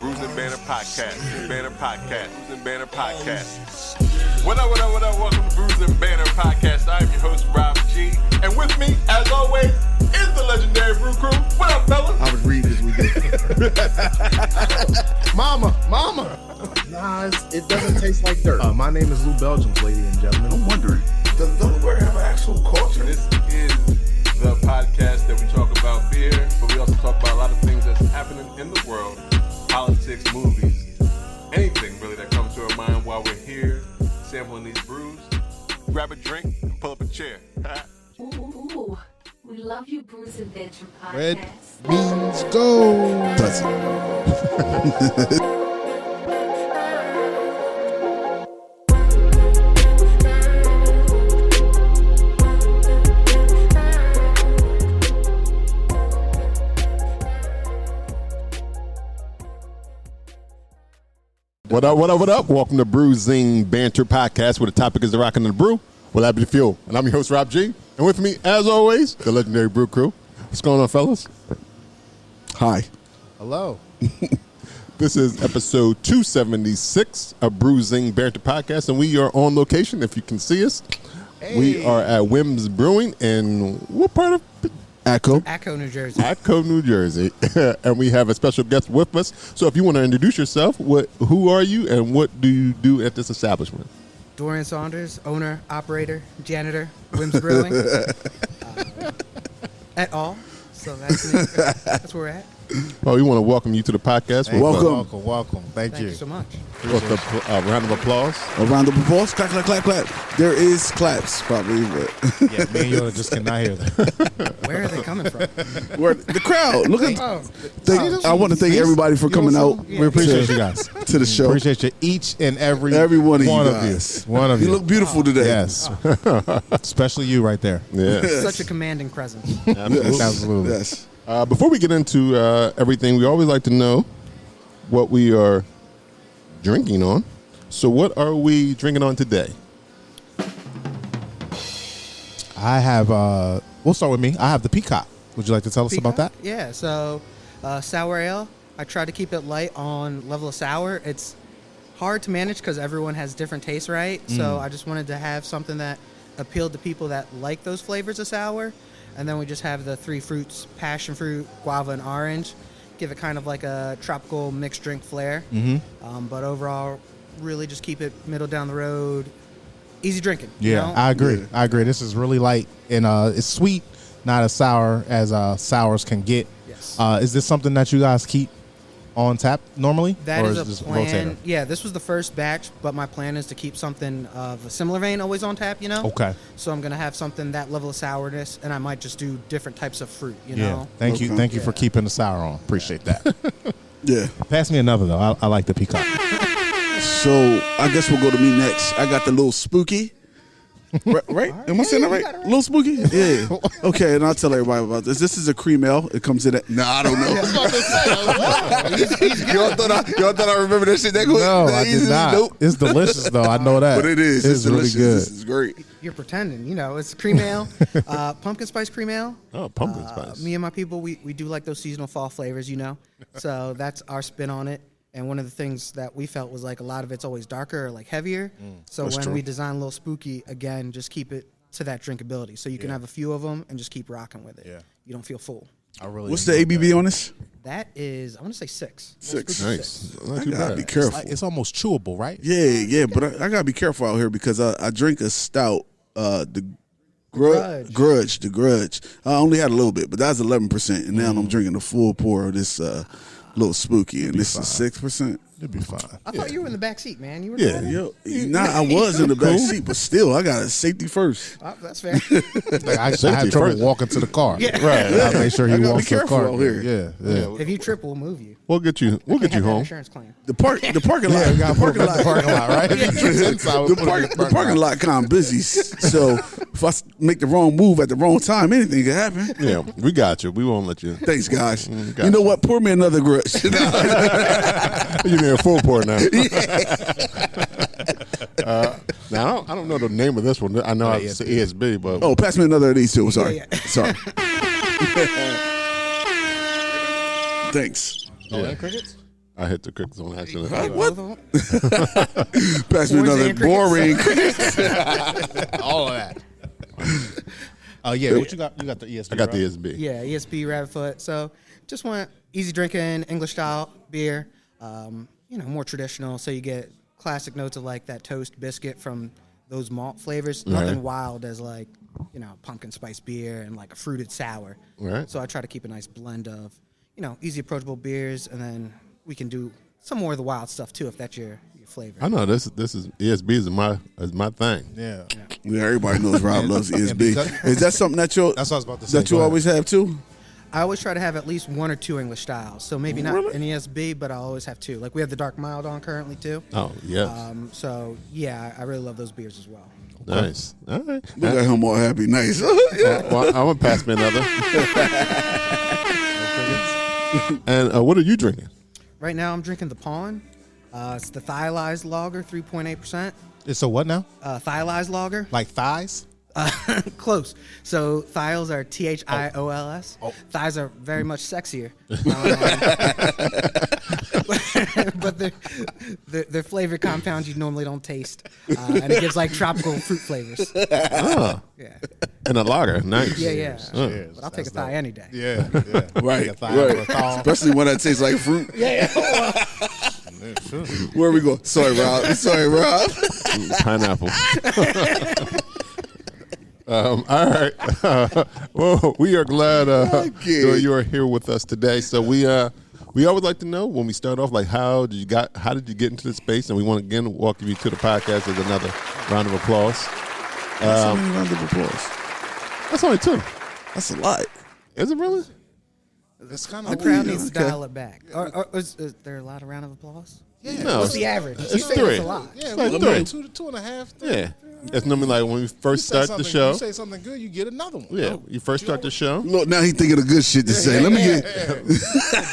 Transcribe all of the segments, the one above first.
Brews and Banner Podcast. Banner Podcast. Brews and Banner Podcast. What up, what up, what up? Welcome to Brews and Banner Podcast. I'm your host, Rob G. And with me, as always, is the Legendary Brew Crew. What up, fellas? I was reading this weekend. Mama. Nah, it doesn't taste like dirt. My name is Lou Belgium, ladies and gentlemen. I'm wondering, does Delaware have an actual culture? This is the podcast that we talk about beer, but we also talk about a lot of things that's happening in the world, politics, movies, anything really that comes to our mind while we're here sampling these brews. Grab a drink and pull up a chair. Ooh, we love you, Brews and Banter Podcast. Red beans go. Does it? What up? Welcome to Bruising Banter Podcast, where the topic is the rockin' and the brew. Well, happy to fuel. And I'm your host, Rob G. And with me, as always, the Legendary Brew Crew. What's going on, fellas? Hi. Hello. This is episode 276 of Bruising Banter Podcast, and we are on location, if you can see us. Hey. We are at Whims Brewing in what part of Atco, New Jersey. Atco, New Jersey. And we have a special guest with us. So if you want to introduce yourself, who are you and what do you do at this establishment? Dorien Saunders, owner, operator, janitor, Whims Brewing. Et al. So that's me. That's where we're at. Oh, we want to welcome you to the podcast. Welcome. Thank Thank you so much. With a round of applause. A round of applause. Clap, clap, clap, clap. There is claps, probably, but Yeah, me and Yoda just cannot hear that. Where are they coming from? the crowd. Look at. Oh, I want to thank everybody for coming out. We appreciate you guys. To the show. Appreciate you, each and every one of you One guys. of you. You look beautiful today. Yes. Especially you right there. Yeah. such a commanding presence. Absolutely. Absolutely. Yes. Before we get into everything, we always like to know what we are drinking on. So what are we drinking on today? I have, we'll start with me. I have the Peacock. Would you like to tell us about that? Yeah, so sour ale. I try to keep it light on level of sour. It's hard to manage because everyone has different tastes, right? So I just wanted to have something that appealed to people that like those flavors of sour. And then we just have the three fruits, passion fruit, guava, and orange. Give it kind of like a tropical mixed drink flair. Mm-hmm. But overall, really just keep it middle down the road. Easy drinking. Yeah, you know? I agree. Yeah. I agree. This is really light and it's sweet, not as sour as sours can get. Yes. Is this something that you guys keep on tap normally? That or is this a plan. rotator? Yeah, this was the first batch, but my plan is to keep something of a similar vein always on tap, you know? Okay. So I'm going to have something that level of sourness, and I might just do different types of fruit, you know? Thank you. Okay. Thank you for keeping the sour on. Appreciate that. Yeah. Pass me another, though. I like the Peacock. So I guess we'll go to me next. I got the little spooky. Right? Am I saying that right? got it right. Little spooky? Yeah. Okay, and I'll tell everybody about this. This is a cream ale. It comes in at. Nah, I don't know. Y'all thought I remember that shit that quick? No, that I did easily? not. Nope. It's delicious, though. I know that. But it is. It's really delicious. good. This is great. You're pretending, you know? It's cream ale, pumpkin spice cream ale. Oh, pumpkin spice. Me and my people, we do like those seasonal fall flavors, you know? So that's our spin on it. And one of the things that we felt was like a lot of it's always darker or like heavier. So when we design a little spooky, again, just keep it to that drinkability. So you can have a few of them and just keep rocking with it. Yeah. You don't feel full. I really. What's the ABV on this? That is, I want to say 6. Six. Nice. Not I too gotta bad. be careful. It's almost chewable, right? Yeah, but I gotta be careful out here because I drink a stout, the Grudge. I only had a little bit, but that was 11%, and now I'm drinking a full pour of this little spooky, and this is 6%. It'd be fine. I thought you were in the back seat, man. You were Yeah. Yo, I was in the back seat, but still, I got a safety first. Oh, that's fair. Like, I Safety had trouble first. walking to the car. Yeah. Right. I make sure he I gotta walks be to the car. careful out here. Yeah. If you trip, we'll move you. We'll get you Can't have that home. insurance claim. The parking lot. Yeah, we got to put it in the parking lot, right? The parking lot kind of busy, so if I make the wrong move at the wrong time, anything can happen. Yeah, we got you. We won't let you. Thanks, guys. Got You know what? Pour me another grudge. You need a full pour now. Now I don't know the name of this one. I know it's ESB, but Oh, pass me another of these too. Sorry. Yeah. Sorry. Thanks. yeah. Crickets? I hit the crickets on accident. What? Both of 'em? Pass me Boards another and crickets. boring. All of that. Yeah, what you got? You got the ESB. I got the right? ESB. Yeah, ESB Rabbit Foot. So just want easy drinking English style beer. More traditional. So you get classic notes of like that toast biscuit from those malt flavors. Nothing wild as like pumpkin spice beer and like a fruited sour. Right. So I try to keep a nice blend of easy approachable beers, and then we can do some more of the wild stuff too if that's your flavor. I know this is ESB is my thing. Yeah. Yeah, everybody knows Rob loves ESB. because- Is that something that you That's what I was about to say. that you Go ahead. always have too? I always try to have at least one or two English styles. So maybe not Really? an ESB, but I'll always have two. Like we have the dark mild on currently too. Oh yes, So yeah, I really love those beers as well. nice. All right. Look at him all happy, nice. Well, I'm gonna pass me another. And what are you drinking? Right now I'm drinking the Pawn. It's the Thiolized Lager, 3.8%. It's a what now? Thiolized Lager. Like thighs? Close. So thios are THIOLS. Thighs are very much sexier. But they're flavored compounds you normally don't taste. And it gives like tropical fruit flavors. Oh, Yeah. and a lager. Nice. Yeah. Cheers. But I'll take a That's thigh dope. any day. Yeah. Right, Like a thigh or a right. thaw. Especially when that tastes like fruit. Yeah, sure. Where we go? Sorry, Rob. Sorry, Rob. Pineapple. All right. Well, we are glad you are here with us today. So we always like to know when we start off, like how did you get into the space, and we want to again welcome you to the podcast with another round of applause. That's so many rounds of applause. That's only two. That's a lot. Is it really? It's kind The of crowd Okay. needs to dial it back. Or is there a lot of round of applause? No. What's the average? You It's say three. it's a lot. Yeah, like we three. two and a half. Yeah. It's normally like when we first You say start the something- show. You say something good, you get another one. Yeah, you first start the show. Look, now he thinking of good shit to say. Let me get.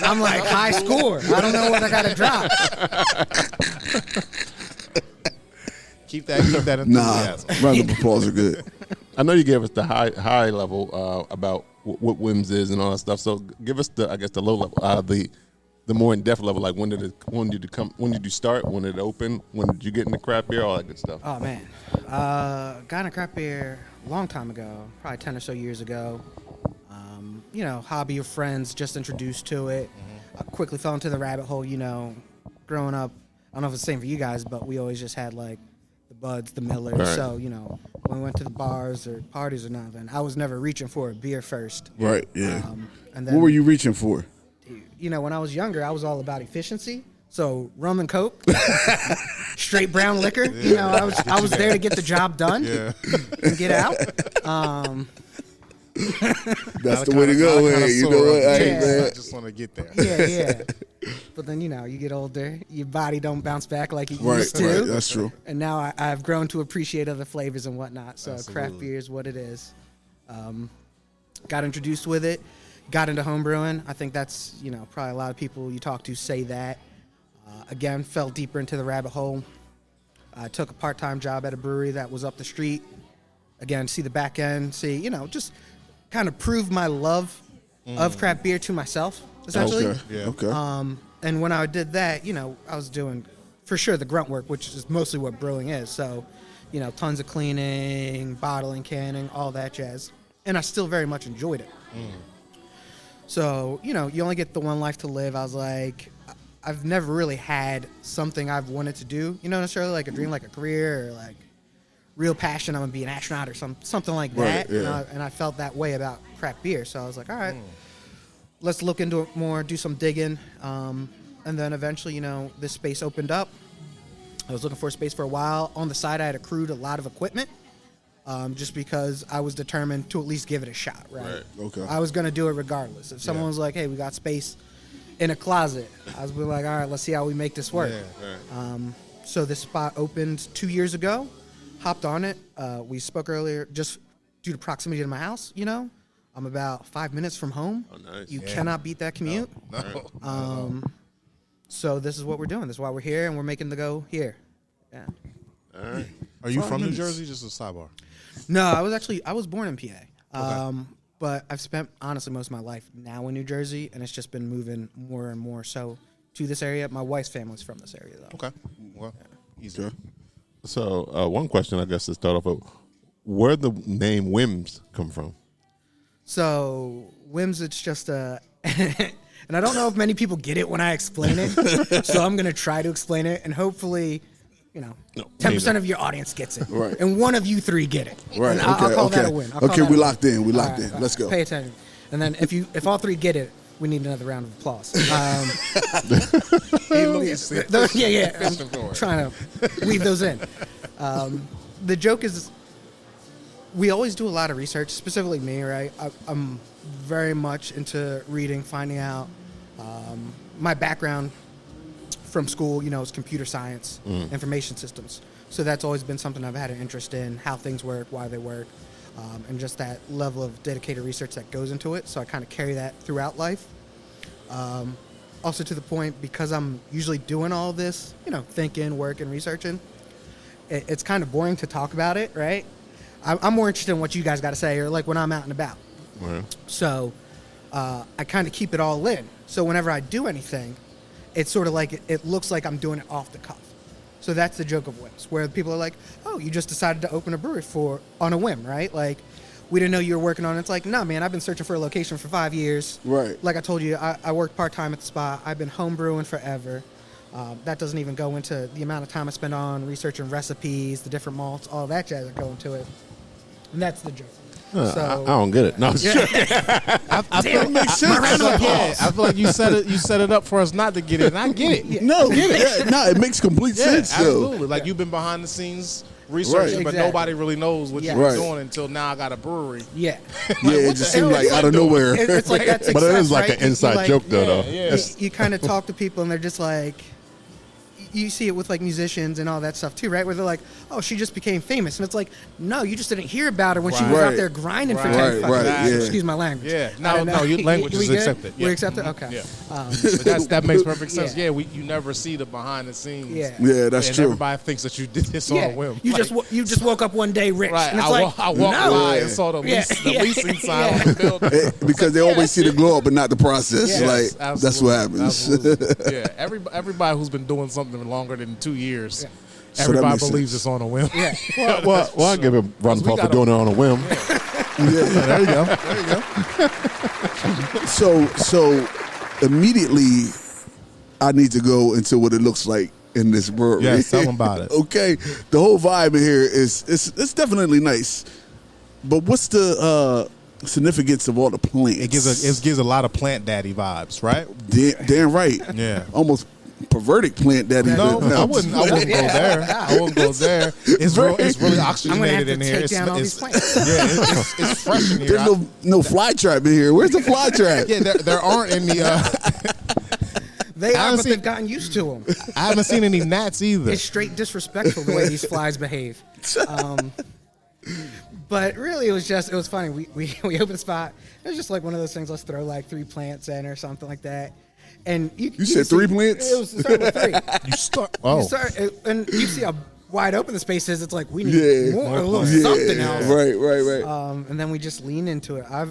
I'm like high score. I don't know what I got to drop. Keep that Nah, enthusiasm. round of applause are good. I know you gave us the high level about what Whims is and all that stuff. So give us the low level, the more in depth level. Like when did you start? When did it open? When did you get into craft beer? All that good stuff. Oh man, got into craft beer a long time ago, probably 10 or so years ago. Hobby of friends, just introduced to it. I quickly fell into the rabbit hole. Growing up, I don't know if it's the same for you guys, but we always just had like the Buds, the Millers. Right. So when we went to the bars or parties or nothing, I was never reaching for a beer first. Right, yeah. And then What were you reaching for? when I was younger, I was all about efficiency. So rum and Coke, straight brown liquor. I was there to get the job done and get out. That's the way to go. Man. You know what? Hey, man. I just want to get there. Yeah. But then you get older, your body don't bounce back like it Right, used to. right. That's true. And now I've grown to appreciate other flavors and whatnot. So craft beer is what it is. Got introduced with it. Got into home brewing. I think that's probably a lot of people you talk to say that. Again, fell deeper into the rabbit hole. I took a part-time job at a brewery that was up the street. Again, see the back end, just kind of prove my love of craft beer to myself, essentially. Okay. Yeah. Okay. And when I did that, I was doing, for sure, the grunt work, which is mostly what brewing is. So, tons of cleaning, bottling, canning, all that jazz. And I still very much enjoyed it. So, you only get the one life to live. I was like, I've never really had something I've wanted to do, necessarily like a dream, like a career, or like real passion. I'm going to be an astronaut or something like that. Right, yeah. And I felt that way about craft beer. So I was like, all right, let's look into it more, do some digging. And then eventually, this space opened up. I was looking for a space for a while. On the side, I had accrued a lot of equipment just because I was determined to at least give it a shot, right? Okay. I was going to do it regardless. If someone was like, hey, we got space in a closet, I was like, all right, let's see how we make this work. So this spot opened 2 years ago. Hopped on it. We spoke earlier, just due to proximity to my house, I'm about 5 minutes from home. Oh, nice. You cannot beat that commute. No. So this is what we're doing. This is why we're here, and we're making the go here. Yeah. All right. Are you 5 from minutes. New Jersey? Just a sidebar. No, I was born in PA. But I've spent, honestly, most of my life now in New Jersey, and it's just been moving more and more so to this area. My wife's family's from this area, though. Okay. Well, easy. Okay. So one question, I guess, to start off with, where the name Whims come from? So Whims, it's just a, and I don't know if many people get it when I explain it. So I'm gonna try to explain it, and hopefully, 10% of your audience gets it, Right. and one of you three get it. Right. And Okay. I'll call okay. that a win. I'll call Okay. that We a win. locked in. We All locked right, in. all Let's right. go. Pay attention. And then if all three get it, we need another round of applause. Yeah. I'm trying to weave those in. The joke is, we always do a lot of research, specifically me, right? I'm very much into reading, finding out. My background from school, is computer science, information systems. So that's always been something I've had an interest in, how things work, why they work, and just that level of dedicated research that goes into it. So I kind of carry that throughout life. Also to the point, because I'm usually doing all this, thinking, working, researching, it's kind of boring to talk about it, right? I'm more interested in what you guys got to say, or like when I'm out and about. Right. So I kind of keep it all in. So whenever I do anything, it's sort of like it looks like I'm doing it off the cuff. So that's the joke of Whims, where people are like, "Oh, you just decided to open a brewery on a whim, right?" Like, we didn't know you were working on it. It's like, nah, man, I've been searching for a location for 5 years. Right. Like I told you, I worked part-time at the spot. I've been home brewing forever. That doesn't even go into the amount of time I spend on researching recipes, the different malts, all that jazz that go into it. And that's the joke. I don't get it. No, I feel like you set it up for us not to get it, and I get it. No, it makes complete sense. Though. Absolutely. Like, you've been behind the scenes researching, Right. but Exactly. nobody really knows what Yeah. you're Right. doing until now I got a brewery. Yeah. Yeah, it just seemed like out of nowhere. It's like that's but it success, is like right? an inside like, joke, though. Yeah. You kind of talk to people and they're just like, you see it with like musicians and all that stuff too, right? Where they're like, "Oh, she just became famous," and it's like, no, you just didn't hear about her when she was Right. out there grinding for Right. 10 Right, fucking right, years. yeah. Excuse my language. Yeah. I don't know. Your language We is good? accepted. We Yeah. accepted? Okay. Yeah. But That makes perfect sense. Yeah. Yeah, you never see the behind the scenes. Yeah. Yeah, that's and true. everybody thinks that you did this on a whim. You Like, you just woke up one day rich. right. And it's I like, walked no. by and saw the leasing sign on the building. Because they always see the glow up, but not the process. Yes, Like that's Absolutely. what happens. Absolutely. Yeah, everybody who's been doing something longer than 2 years, So that everybody makes believes sense. it's on a whim. Yeah. Well, I give him run we for gotta- doing it on a whim. There you go. There you go. So immediately, I need to go into what it looks like in this brewery. Yes, tell 'em about it. Okay, the whole vibe in here is it's definitely nice, but what's the significance of all the plants? It gives a lot of plant daddy vibes, right? Damn right. Yeah. Almost perverted plant daddy. No, I wouldn't go there. I wouldn't go there. It's really I'm gonna have oxygenated to in here. take down all these plants. It's fresh in here. There's no fly trap in here. Where's the fly trap? Yeah, there aren't any. They I are, haven't but seen- they've gotten used to them. I haven't seen any gnats either. It's straight disrespectful the way these flies behave. But really, it was funny. We opened the spot. It was just like one of those things. Let's throw like 3 plants in or something like that. And you said see- 3 plants? It was started with 3. You start. You Oh, start, and you see how wide open the space is. It's like we need more, a little Yeah. something else. Right. And then we just lean into it. I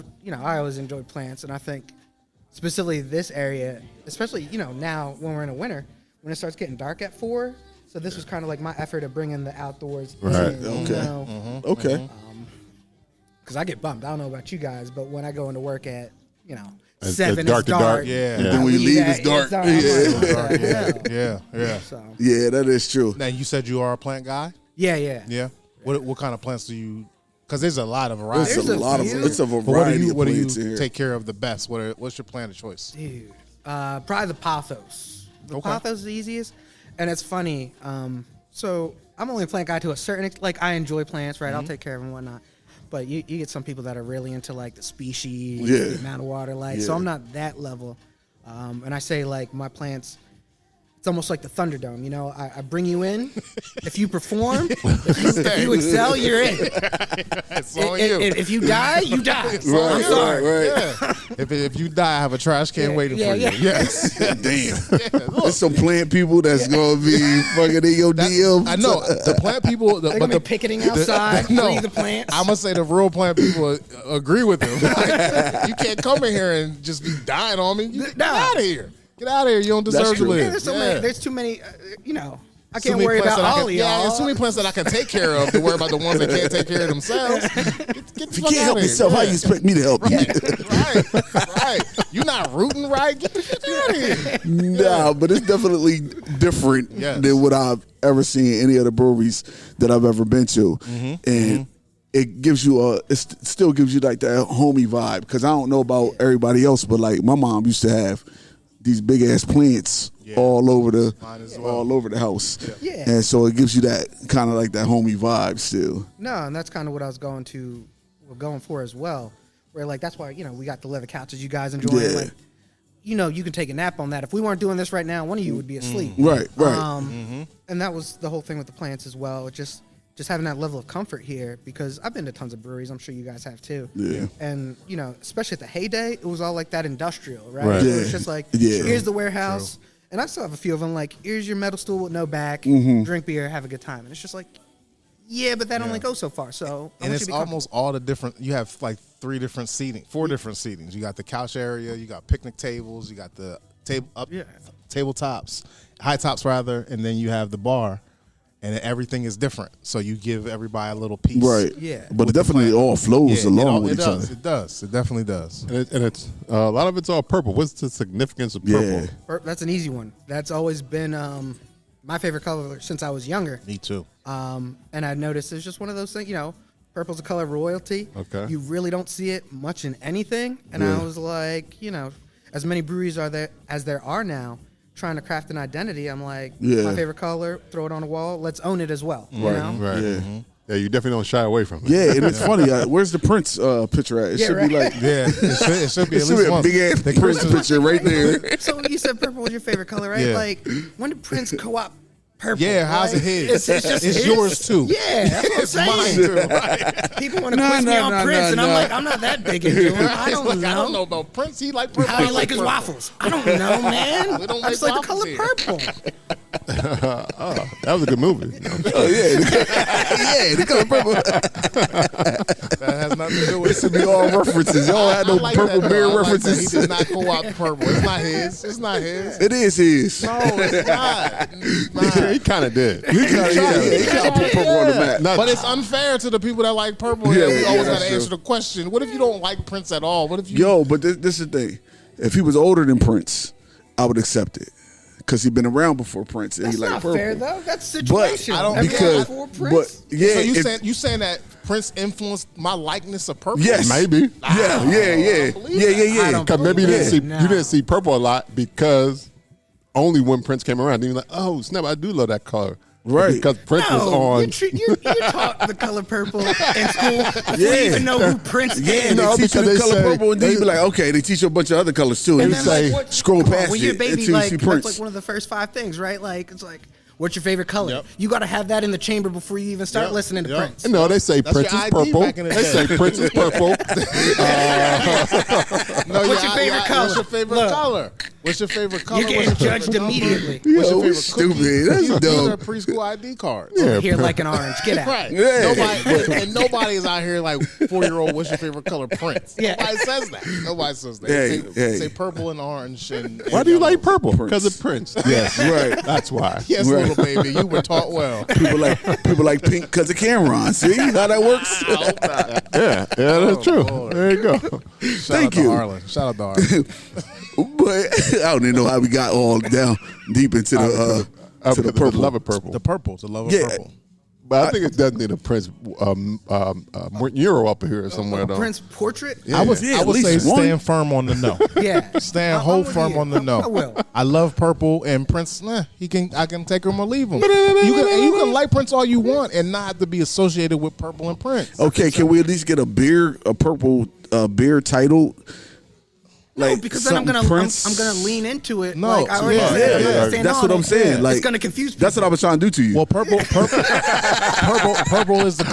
always enjoyed plants, and I think specifically this area, especially now when we're in the winter, when it starts getting dark at 4. So this was kind of like my effort of bringing the outdoors. Right, in, okay. Okay. Because I get bummed. I don't know about you guys, but when I go into work at It's 7, dark it's to dark. dark. Yeah. And then when you leave, it's dark. I'm like, Yeah. what the hell? yeah. So Yeah, that is true. Now you said you are a plant guy. yeah. Yeah. What kind of plants do you? Because there's a lot of variety. It's There's a a lot of few. it's a But variety of what do plants in you here. take care of the best? What's your plant of choice? Dude, probably the pothos. The Okay. pothos is the easiest, and it's funny. So I'm only a plant guy to a certain like I enjoy plants, right? I'll take care of them and whatnot. But you get some people that are really into like the species, Yeah. the amount of water, like so Yeah. I'm not that level. And I say like my plants. It's almost like the Thunderdome, I bring you in. If you perform, if you excel, you're in. It's on you. If you die, you die. So I'm Right, sorry. right. If you die, I have a trash can waiting for you. yeah. Yes. Damn. There's some plant people that's gonna be fucking in your DM. I know the plant people, They're gonna be picketing outside, free the plants. I'm gonna say the real plant people agree with him. You can't come in here and just be dying on me. Get out of here. Get out of here. You don't deserve to true. live. Yeah, there's so many. There's too many. I Too can't many worry plants about that I all can- of y'all. there's too many plants that I can take care of to worry about the ones that can't take care of themselves. Get If you can't help yourself, how you expect me to help you? Right. You're not rooting right. Get the shit out of here. Nah, but it's definitely different than what I've ever seen in any of the breweries that I've ever been to, and it gives you it still gives you like that homey vibe. Because I don't know about everybody else, but like my mom used to have these big ass plants all over the house, and so it gives you that kind of like that homey vibe still. No, and that's kind of what I was going for as well. Where like that's why we got the leather couches you guys enjoy. Yeah. Like you can take a nap on that. If we weren't doing this right now, one of you would be asleep. Right. And that was the whole thing with the plants as well. Just having that level of comfort here, because I've been to tons of breweries. I'm sure you guys have too. Yeah. And especially at the heyday, it was all like that industrial, right? Right. It was just like, here's the warehouse. True. And I still have a few of them. Like, here's your metal stool with no back. Drink beer, have a good time. And it's just like, but that only goes so far. So and it's almost all the different. You have like 4 different seatings. You got the couch area. You got picnic tables. You got the tabletops, high tops rather, and then you have the bar. And everything is different, so you give everybody a little piece. Right. Yeah. But it definitely all flows along with each other. It does. It definitely does. And it's a lot of it's all purple. What's the significance of purple? Yeah. That's an easy one. That's always been my favorite color since I was younger. Me too. And I noticed it's just one of those things. Purple's a color of royalty. Okay. You really don't see it much in anything. And I was like, as many breweries as there are now, trying to craft an identity, I'm like, my favorite color, throw it on the wall, let's own it as well. Right. Yeah. Yeah, you definitely don't shy away from it. Yeah, and it's funny. Where's the Prince picture at? It should be like it should be it at should least be a one. big ass Prince picture right there. So you said purple was your favorite color, right? Yeah. Like, when did Prince co-op purple? Yeah, how's it his? It's just his? yours too. Yeah, that's what I'm saying. Mine too. Right. People want to quiz me on Prince, and I'm like, I'm not that big into him. I don't know. I don't know about Prince. He like purple. How do you like his waffles? I don't know, man. We don't I just make like the color waffles here. purple. That was a good movie. Oh yeah, the color purple. That has nothing to do with It should be all references. Y'all had no like purple that, beer though. I like that. references. He did not go out purple. It's not his. It's not his. It is his. No, it's not. It's not. He kind of did. He kind of put purple on the map. But it's unfair to the people that like purple. Yeah, We always got that's to answer true. the question. What if you don't like Prince at all? What if you? Yo, but this is the thing. If he was older than Prince, I would accept it. Because he'd been around before Prince and That's he liked not purple. fair, though. That's But situation. I don't- because, Before Prince? but yeah, So if- you saying that Prince influenced my likeness of purple? yes, Maybe. Yeah. I don't Because maybe you didn't see No. you didn't see purple a lot because only when Prince came around, then you're like, oh snap, I do love that color. Right. Because Prince was on. You taught the color purple in school before you even know who Prince Yeah, is. they No, teach you because the they color say- purple, and then you be like, okay, they teach you a bunch of other colors too. And you then, say, like, what- scroll past when you're a it baby, until you like see that's Prince. like one of the first 5 things, right? Like it's like, what's your favorite color? Yep. You got to have that in the chamber before you even start Yep. listening to Yep. Prince. No, they say That's Prince your is ID purple. back in the They day. say Prince is purple. No, What's your favorite color? What's your favorite Look. color? What's your favorite color? You're getting What's your judged favorite number? immediately. What's your Yo, favorite stupid. cookie? That's These are dumb. preschool ID cards. Yeah, Here like an orange. Get out. Right. Yeah. And nobody is out here like 4-year-old. What's your favorite color? Prince. Yeah. Nobody says that. Nobody says that. Hey, They say hey. purple and orange. And Why do you yellow. like purple? Prince. Because of Prince. Yes, right. That's why. Yes, Right. little baby. You were taught well. People like pink because of Cameron. See how that works? I hope not. Yeah, that's true. Lord. There you go. Thank you. Shout out to Arlen. But I don't even know how we got all down deep into the to the purple. Love of purple. The purple. The love of Yeah. purple. But I think it does need a Prince mural up here somewhere though. Prince portrait? I would Yeah, I at would least say one. stand firm on the no. Yeah. Stand I'm hold with firm you. on the no. I will. I love purple and Prince. I can take him or leave him. You can like Prince all you want and not have to be associated with purple and Prince. Okay, can we at least get a purple beer title? No, because then I'm something gonna Prince? I'm gonna lean into it. No, like I already yeah, said. yeah. Stand That's on what I'm it. saying. Yeah. Like, it's gonna confuse people. That's what I was trying to do to you. Well, purple is the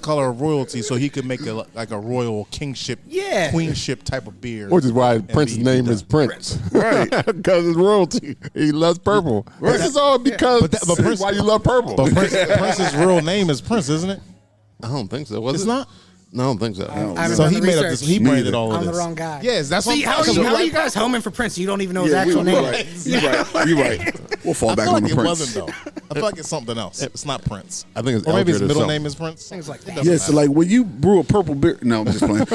color of royalty, so he could make like a royal kingship, Yeah. queenship type of beer. Which is why and Prince's be name done. is Prince. Right. Because it's royalty. He loves purple. This is all because But Prince- why you love purple. But Prince's real name is Prince, isn't it? I don't think so. Was It's it? not. No, I don't think so. I haven't So done he the made up research. this. He branded all of I'm this. the wrong guy. Yes, that's See, what. how are you guys homing for Prince? You don't even know his Yeah, actual name. You're right. We'll fall I back feel on like the it Prince. wasn't though. I feel like it's something else. It's not Prince. I think it's Or maybe his Eldred or middle something. name is Prince. Things like It that. doesn't Yeah, so matter. like when you brew a purple beer. No, I'm just playing.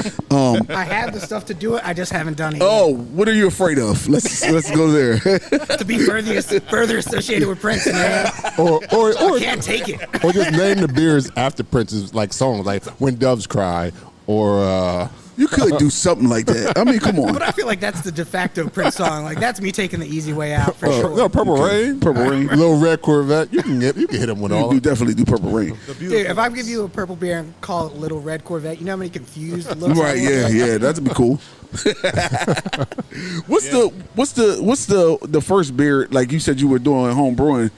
I have the stuff to do it. I just haven't done it. Oh, what are you afraid of? Let's go there. Yet. To be further associated with Prince, man. Or I can't take it. or just name the beers after Prince's like songs, like When Doves Cry, or You could do something like that. I mean, come on. But I feel like that's the de facto Prince song. Like that's me taking the easy way out for sure. no, Purple Rain, Purple Rain. Little Red Corvette. You can hit him with all. You of definitely do Purple Rain. Dude, if I give you a purple beer and call it Little Red Corvette, you know how many confused looks I Right? want? Yeah. That'd be cool. What's the first beer? Like you said, you were doing home brewing.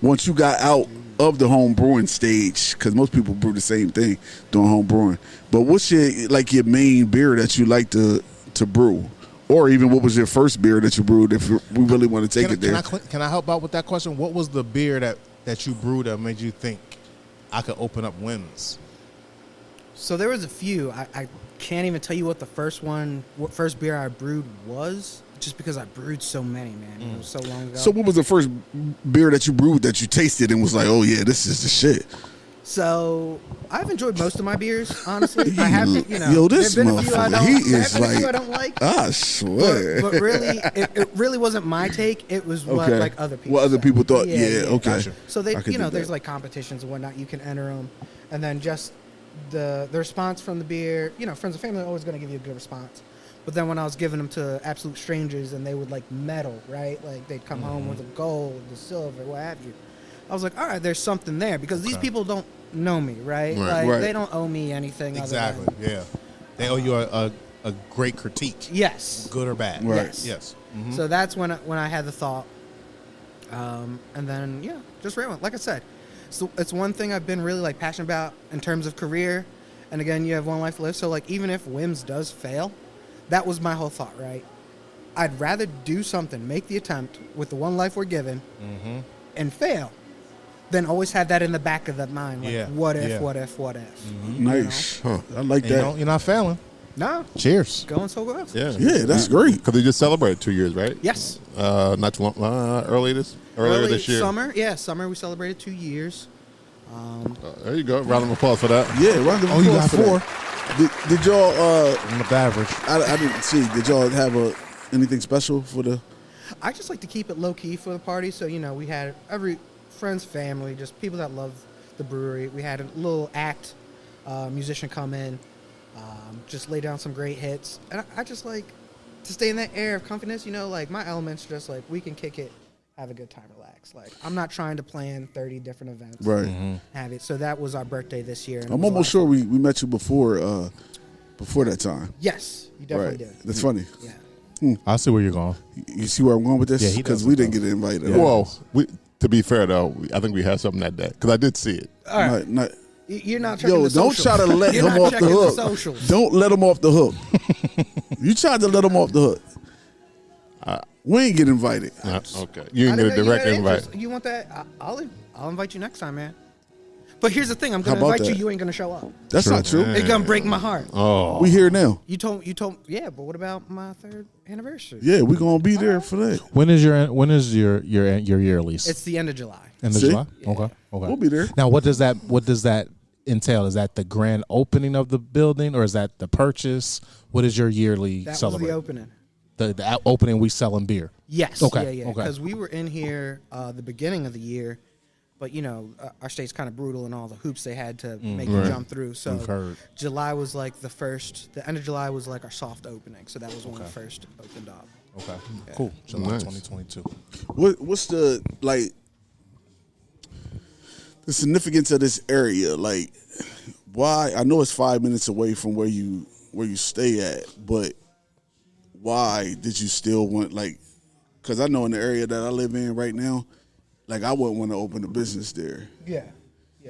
Once you got out of the home brewing stage, because most people brew the same thing doing home brewing. But what's your main beer that you like to brew, or even what was your first beer that you brewed? If we really want to take it there. Can I help out with that question? What was the beer that you brewed that made you think I could open up Whims? So there was a few. I can't even tell you what first beer I brewed was, just because I brewed so many, man. It was so long ago. So what was the first beer that you brewed that you tasted and was like, oh yeah, this is the shit? So I've enjoyed most of my beers, honestly. I have, Yo, this there've been a few I motherfucker, don't- he there is have been a few like- I don't like. I swear. But really, it really wasn't my take. It was what Okay. like other people. What other said. people thought. Yeah, okay. Gotcha. So I could do there's that. like competitions and whatnot. You can enter them, and then just the response from the beer. Friends and family are always going to give you a good response. But then when I was giving them to absolute strangers and they would like medal, right? Like they'd come home with the gold, the silver, what have you. I was like, all right, there's something there because these people don't know me, right? Right. Like Right. they don't owe me anything. Exactly. Other than, Yeah. They owe you a great critique, yes. good or bad. Right. Yes. So that's when I had the thought, and then just ran with it. Like I said, so it's one thing I've been really like passionate about in terms of career, and again, you have one life to live. So like even if Whims does fail, that was my whole thought, right? I'd rather do something, make the attempt with the one life we're given, and fail, than always have that in the back of the mind. Like, Yeah. what if, Yeah. what if, what if? Nice. Huh. I like And that. you're not failing. No, Cheers. going so well. Yeah, Yeah, that's great. Because they just celebrated 2 years, right? Yes. Not too long. Earlier this year. Summer. Yeah, summer. We celebrated 2 years. There you go. Round of applause for that. Yeah, round of Oh, you applause got for 4. that. Did y'all? I'm the average. I didn't see. Did y'all have anything special for the? I just like to keep it low key for the party. So, we had every friends, family, just people that love the brewery. We had a little act, musician come in, just lay down some great hits. And I just like to stay in that air of confidence. Like my elements, just like we can kick it, have a good time, relax. Like I'm not trying to plan 30 different events. Right. Have it. So that was our birthday this year. And it I'm was a lot almost of sure fun. we met you before that time. Yes, you definitely Right. did. That's funny. Yeah. I see where you're going. You see where I'm going with this? Yeah, he does Because we look didn't get invited. Well, to be fair though, I think we had something that day because I did see it. All right. Not- You're not checking Yo, the don't socials. try to let You're him not off the checking hook. socials. Don't let him off the hook. You tried to let him off the hook. We ain't get invited. Okay, you didn't I get a didn't know you direct had invite. interest. You want that? I'll invite you next time, man. But here's the thing: I'm How gonna about invite you. that? You ain't gonna show up. That's not true. It's gonna break my heart. Oh, We here now. You told. Yeah, but what about my 3rd anniversary? Yeah, we gonna be there for that. When is your year lease? It's the end of July. End of See? July. Okay. We'll be there. Now, what does that entail? Is that the grand opening of the building, or is that the purchase? What is your yearly That was celebration? the opening. The opening, we selling beer. Yes. Okay, Yeah. okay. Because we were in here the beginning of the year, but our state's kind of brutal and all the hoops they had to make you jump through. So We've heard. July was like the first. The end of July was like our soft opening. So that was when we first opened up. Okay. Cool. July Nice. 2022. What's the the significance of this area? Like, why? I know it's 5 minutes away from where you stay at, but why did you still want because I know in the area that I live in right now, I wouldn't want to open a business there. Yeah.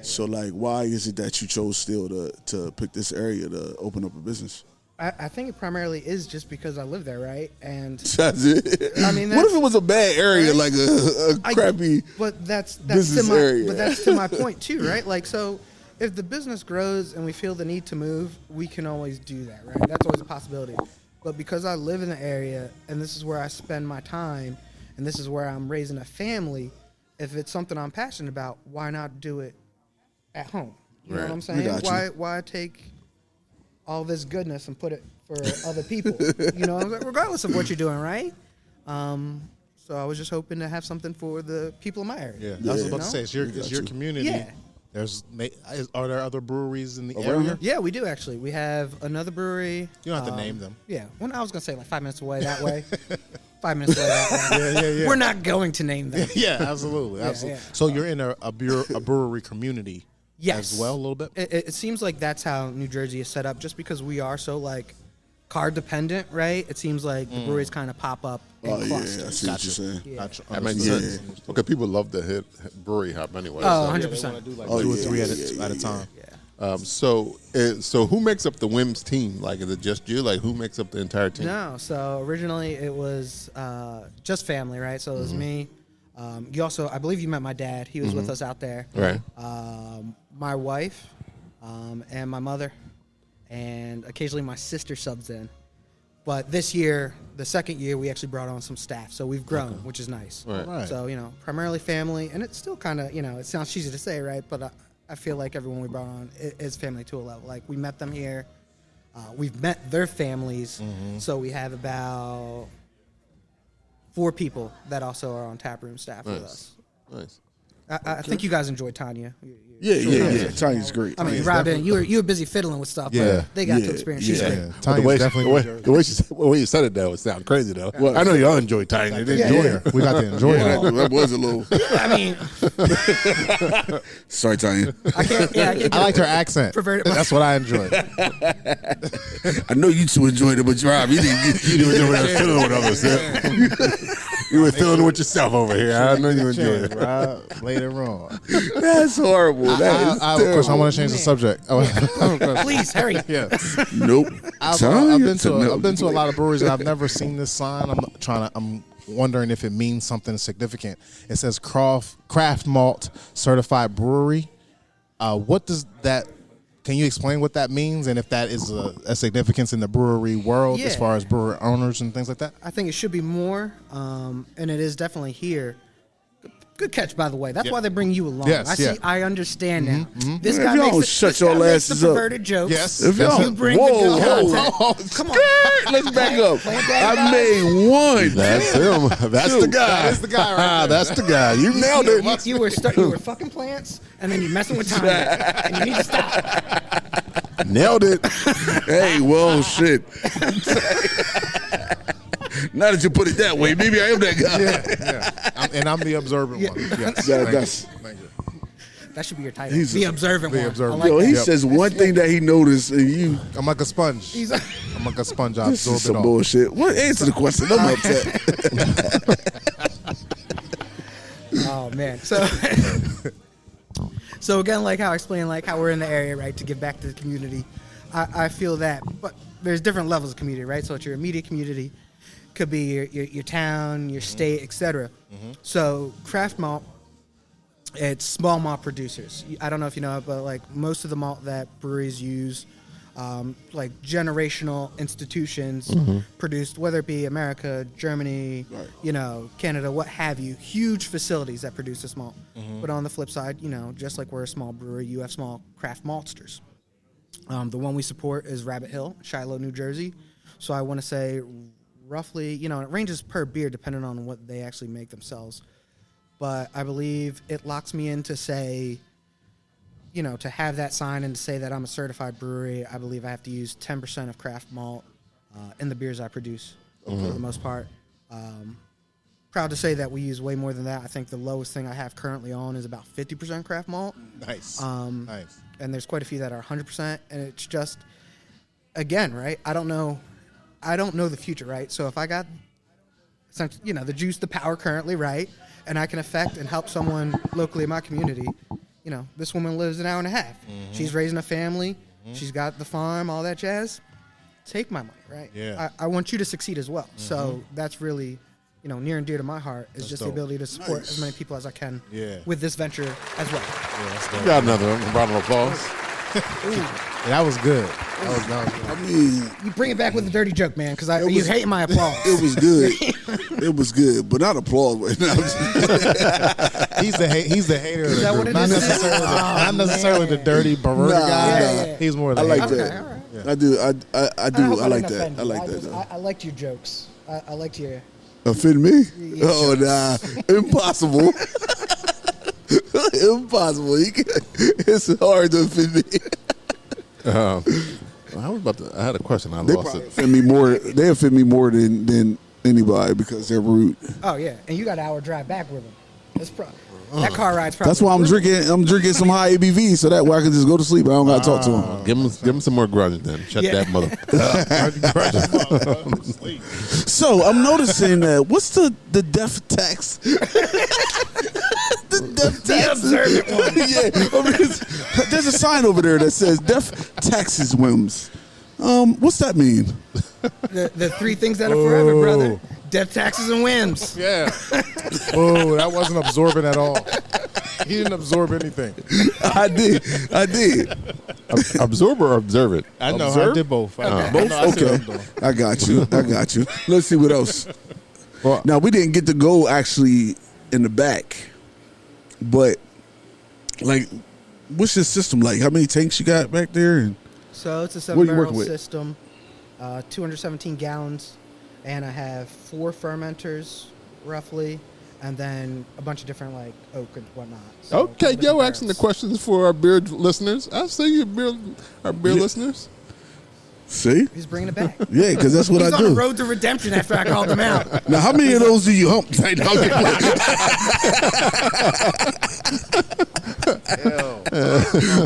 So why is it that you chose still to pick this area to open up a business? I think it primarily is just because I live there, right? And That's it. I mean, what if it was a bad area, right? like a crappy? But that's business to my area. but that's to my point too, right? Like so, if the business grows and we feel the need to move, we can always do that, right? That's always a possibility. But because I live in the area and this is where I spend my time and this is where I'm raising a family, if it's something I'm passionate about, why not do it at home? You know what I'm saying? Why take all this goodness and put it for other people? You know, regardless of what you're doing, right? So I was just hoping to have something for the people in my area. Yeah, I was about to say, it's your community. Yeah. Are there other breweries in the area? Yeah, we do actually. We have another brewery. You don't have to name them. Yeah. Well, I was going to say like 5 minutes away that way. 5 minutes away that way. Yeah. We're not going to name them. Yeah, absolutely. Yeah. So you're in a brewery community as well a little bit? It seems like that's how New Jersey is set up just because we are so like car dependent, right? It seems like the breweries kind of pop up in clusters. I see what you're saying. Yeah. That makes sense. Okay, people love the hit brewery hop anyway. Oh, so. 100%. Do like 2 or 3 at a time. Yeah. So who makes up the Whims team? Like, is it just you? Like, who makes up the entire team? No, so originally it was just family, right? So it was me. You also, I believe you met my dad. He was with us out there. Right. My wife and my mother, and occasionally my sister subs in. But this year, the second year, we actually brought on some staff. So we've grown, which is nice. Right. So, primarily family. And it's still kind of, it sounds cheesy to say, right? But I feel like everyone we brought on is family to a level. Like, we met them here. We've met their families. So we have about 4 people that also are on taproom staff with us. Nice. I think you guys enjoyed Tanya. Yeah. Tanya's great. I mean, Robin, you were busy fiddling with stuff, Yeah. but they got to experience. She's great. Yeah. The Tanya's way, definitely the way you said it, though, it sounded crazy, though. I know y'all enjoy Tanya. enjoy her. We got to enjoy her. That was a little. I mean, Sorry, Tanya. I can't I liked her accent. Perverted. That's what I enjoyed. I know you two enjoyed it, but Rob, you didn't. You were feeling with others. You were feeling with yourself over here. I know you enjoyed it. Rob, later on. That's horrible. I have a question. I want to change the subject. Please hurry. Yeah. Nope. I've been to a lot of breweries and I've never seen this sign. I'm wondering if it means something significant. It says craft malt certified brewery. What does that? Can you explain what that means and if that is a significance in the brewery world as far as brewer owners and things like that? I think it should be more, and it is definitely here. Good catch, by the way. That's why they bring you along. Yes, I understand now. This Man, guy if y'all makes shut this your guy makes asses the up. perverted jokes. Yes. If y'all, You bring the good content. Come on. Let's back up. I made one. That's him. That's the guy. That's the guy right there. That's the guy. You nailed it. You were fucking plants, and then you're messing with time, and you need to stop. Nailed it. Hey, well, shit. Now that you put it that way, maybe I am that guy. Yeah. I'm the observant one. Yes. Thank you. That should be your title. The observant one. observant. I like Yo, that. he says one thing that he noticed, and you. I'm like a sponge. I'm like a sponge. I This absorb is it some all. bullshit. What? Answer the question. I'm upset. Oh man. So again, like how I explained, like how we're in the area, right, to give back to the community. I feel that, but there's different levels of community, right? So it's your immediate community, could be your town, your state, etc. So craft malt, it's small malt producers. I don't know if you know it, but like most of the malt that breweries use, like generational institutions produced, whether it be America, Germany, Canada, what have you, huge facilities that produce this malt. But on the flip side, just like we're a small brewery, you have small craft maltsters. The one we support is Rabbit Hill, Shiloh, New Jersey. So I want to say roughly, it ranges per beer depending on what they actually make themselves. But I believe it locks me in to say, to have that sign and to say that I'm a certified brewery, I believe I have to use 10% of craft malt in the beers I produce for the most part. Proud to say that we use way more than that. I think the lowest thing I have currently on is about 50% craft malt. Nice. Nice. And there's quite a few that are 100%. And it's just, again, right? I don't know the future, right? So if I got, the juice, the power currently, right? And I can affect and help someone locally in my community. This woman lives an hour and a half. She's raising a family. She's got the farm, all that jazz. Take my money, right? Yeah. I want you to succeed as well. So that's really, near and dear to my heart is That's just dope. the ability to support as many people as I can Yeah. with this venture as well. Yeah, that's dope. We got another round of applause. Yeah, that was good. That was good. I mean, You bring it back with a dirty joke, man, because you hate my applause. it was good. It was good, but not applause. Right now. He's the hater. Of Is the that group. what it Not is? necessarily, Oh, not necessarily the dirty brewer Nah, guy. yeah. He's more the I like hater. that. all right. I do. I do. hope I like didn't that. offend I you. like that. Though. I liked your jokes. I liked your. Offend me? Yeah, Oh nah, impossible. Impossible. It's hard to offend me. I had a question. I They lost probably it. offend me more. They offend me more than anybody because they're rude. Oh yeah, and you got an hour drive back with him. That car ride's probably. That's why I'm drinking. I'm drinking some high ABV so that way I can just go to sleep. I don't gotta talk to them. Give him some more grudge then. Shut Yeah. that mother. So I'm noticing that what's the death tax? The death tax. observant one. Yeah, I mean, there's a sign over there that says death taxes whims. What's that mean? The three things that are forever, brother: death, taxes, and whims. Yeah. Oh, that wasn't absorbent at all. He didn't absorb anything. I did. Absorb or observe it? I know. Observe? I did both. Both? I see what I'm Okay. doing. I got you. Let's see what else. Well, Now, we didn't get to go actually in the back, but like, what's your system like? How many tanks you got back there? And So it's a What are you 7-barrel working with? system, 217 gallons, and I have 4 fermenters, roughly, and then a bunch of different like oak and whatnot. So okay, different yo, asking the barrels. questions for our beer listeners. I see our beer listeners. see, He's bringing it back. yeah, because that's what He's I on do. the road to redemption after I called him out. Now, how many of those do you hump?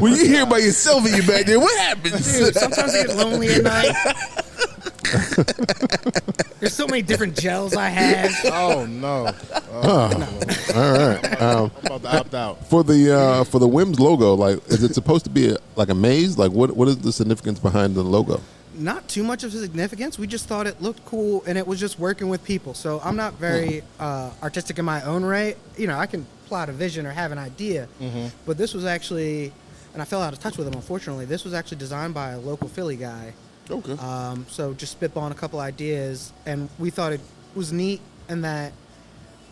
When you hear by yourself and you back there, what happens? Dude, sometimes I get lonely at night. There's so many different gels I have. Oh no. All right. I'm about to opt out. For the Whims logo, like, is it supposed to be like a maze? Like, what is the significance behind the logo? Not too much of significance. We just thought it looked cool, and it was just working with people. So I'm not very artistic in my own right. I can plot a vision or have an idea, but this was actually, and I fell out of touch with him, unfortunately. This was actually designed by a local Philly guy. Okay. So just spitballing a couple ideas, and we thought it was neat, and that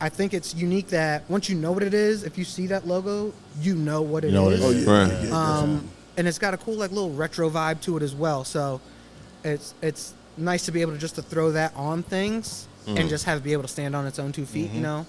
I think it's unique that once you know what it is, if you see that logo, you know what it is. what it Oh is. yeah. Right. Yeah, And it's got a cool like little retro vibe to it as well. So it's nice to be able to just to throw that on things and just have it be able to stand on its own 2 feet. You know.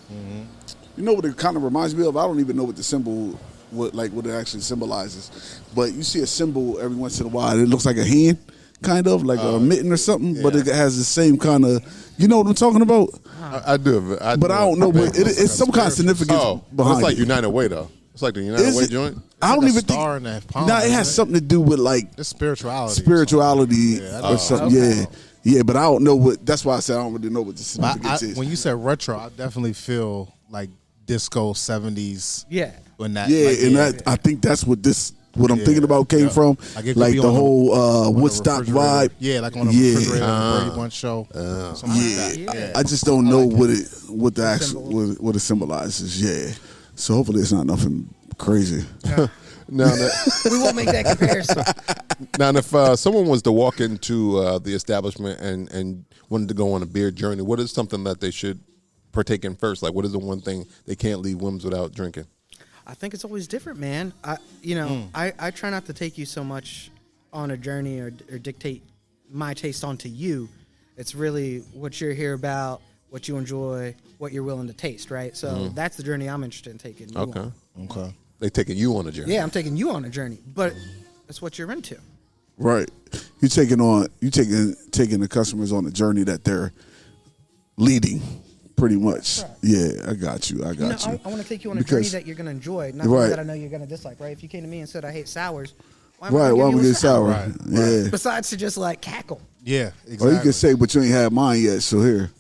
You know what it kind of reminds me of? I don't even know what the symbol, what it actually symbolizes. But you see a symbol every once in a while. It looks like a hand, kind of like a mitten or something. But it has the same kind of. You know what I'm talking about? I do. But I don't know. But it's some kind of significance Oh, behind it's like it. United Way though. It's like the United Is Way it? joint. I don't like a even star think. in that palm, Nah, it has isn't it? something to do with like It's spirituality. spirituality Yeah, I or know. something. Okay. Yeah. But I don't know what. That's why I said I don't really know what the significance is. When you said retro, I definitely feel like disco 70s. Yeah. When that, Yeah, like, and that I think that's what I'm Yeah, thinking about came yeah. from, Like it could like be the on whole on the Woodstock refrigerator. vibe. Yeah, like on the Yeah. refrigerator on the Brady Bunch show. Something like that. Yeah. I just don't know what the actual symbol. what it symbolizes. Yeah, so hopefully it's not nothing crazy. Now, that, We won't make that comparison. now, if someone was to walk into the establishment and wanted to go on a beer journey, what is something that they should partake in first? Like, what is the one thing they can't leave Whims without drinking? I think it's always different, man. I try not to take you so much on a journey or dictate my taste onto you. It's really what you're here about, what you enjoy, what you're willing to taste, right? So that's the journey I'm interested in taking. You Okay. on. Okay. They taking you on a journey. Yeah, I'm taking you on a journey, but that's what you're into. Right, you taking the customers on the journey that they're leading, pretty much. Right. Yeah, I got you. I You know, got you. I want to take you on a Because- journey that you're going to enjoy, not Right. one that I know you're going to dislike, right? If you came to me and said, I hate sours, why am I Right, gonna why give we you a get sour? Right, Yeah. Besides to just like cackle. Yeah, exactly. Or you can say, but you ain't had mine yet, so here.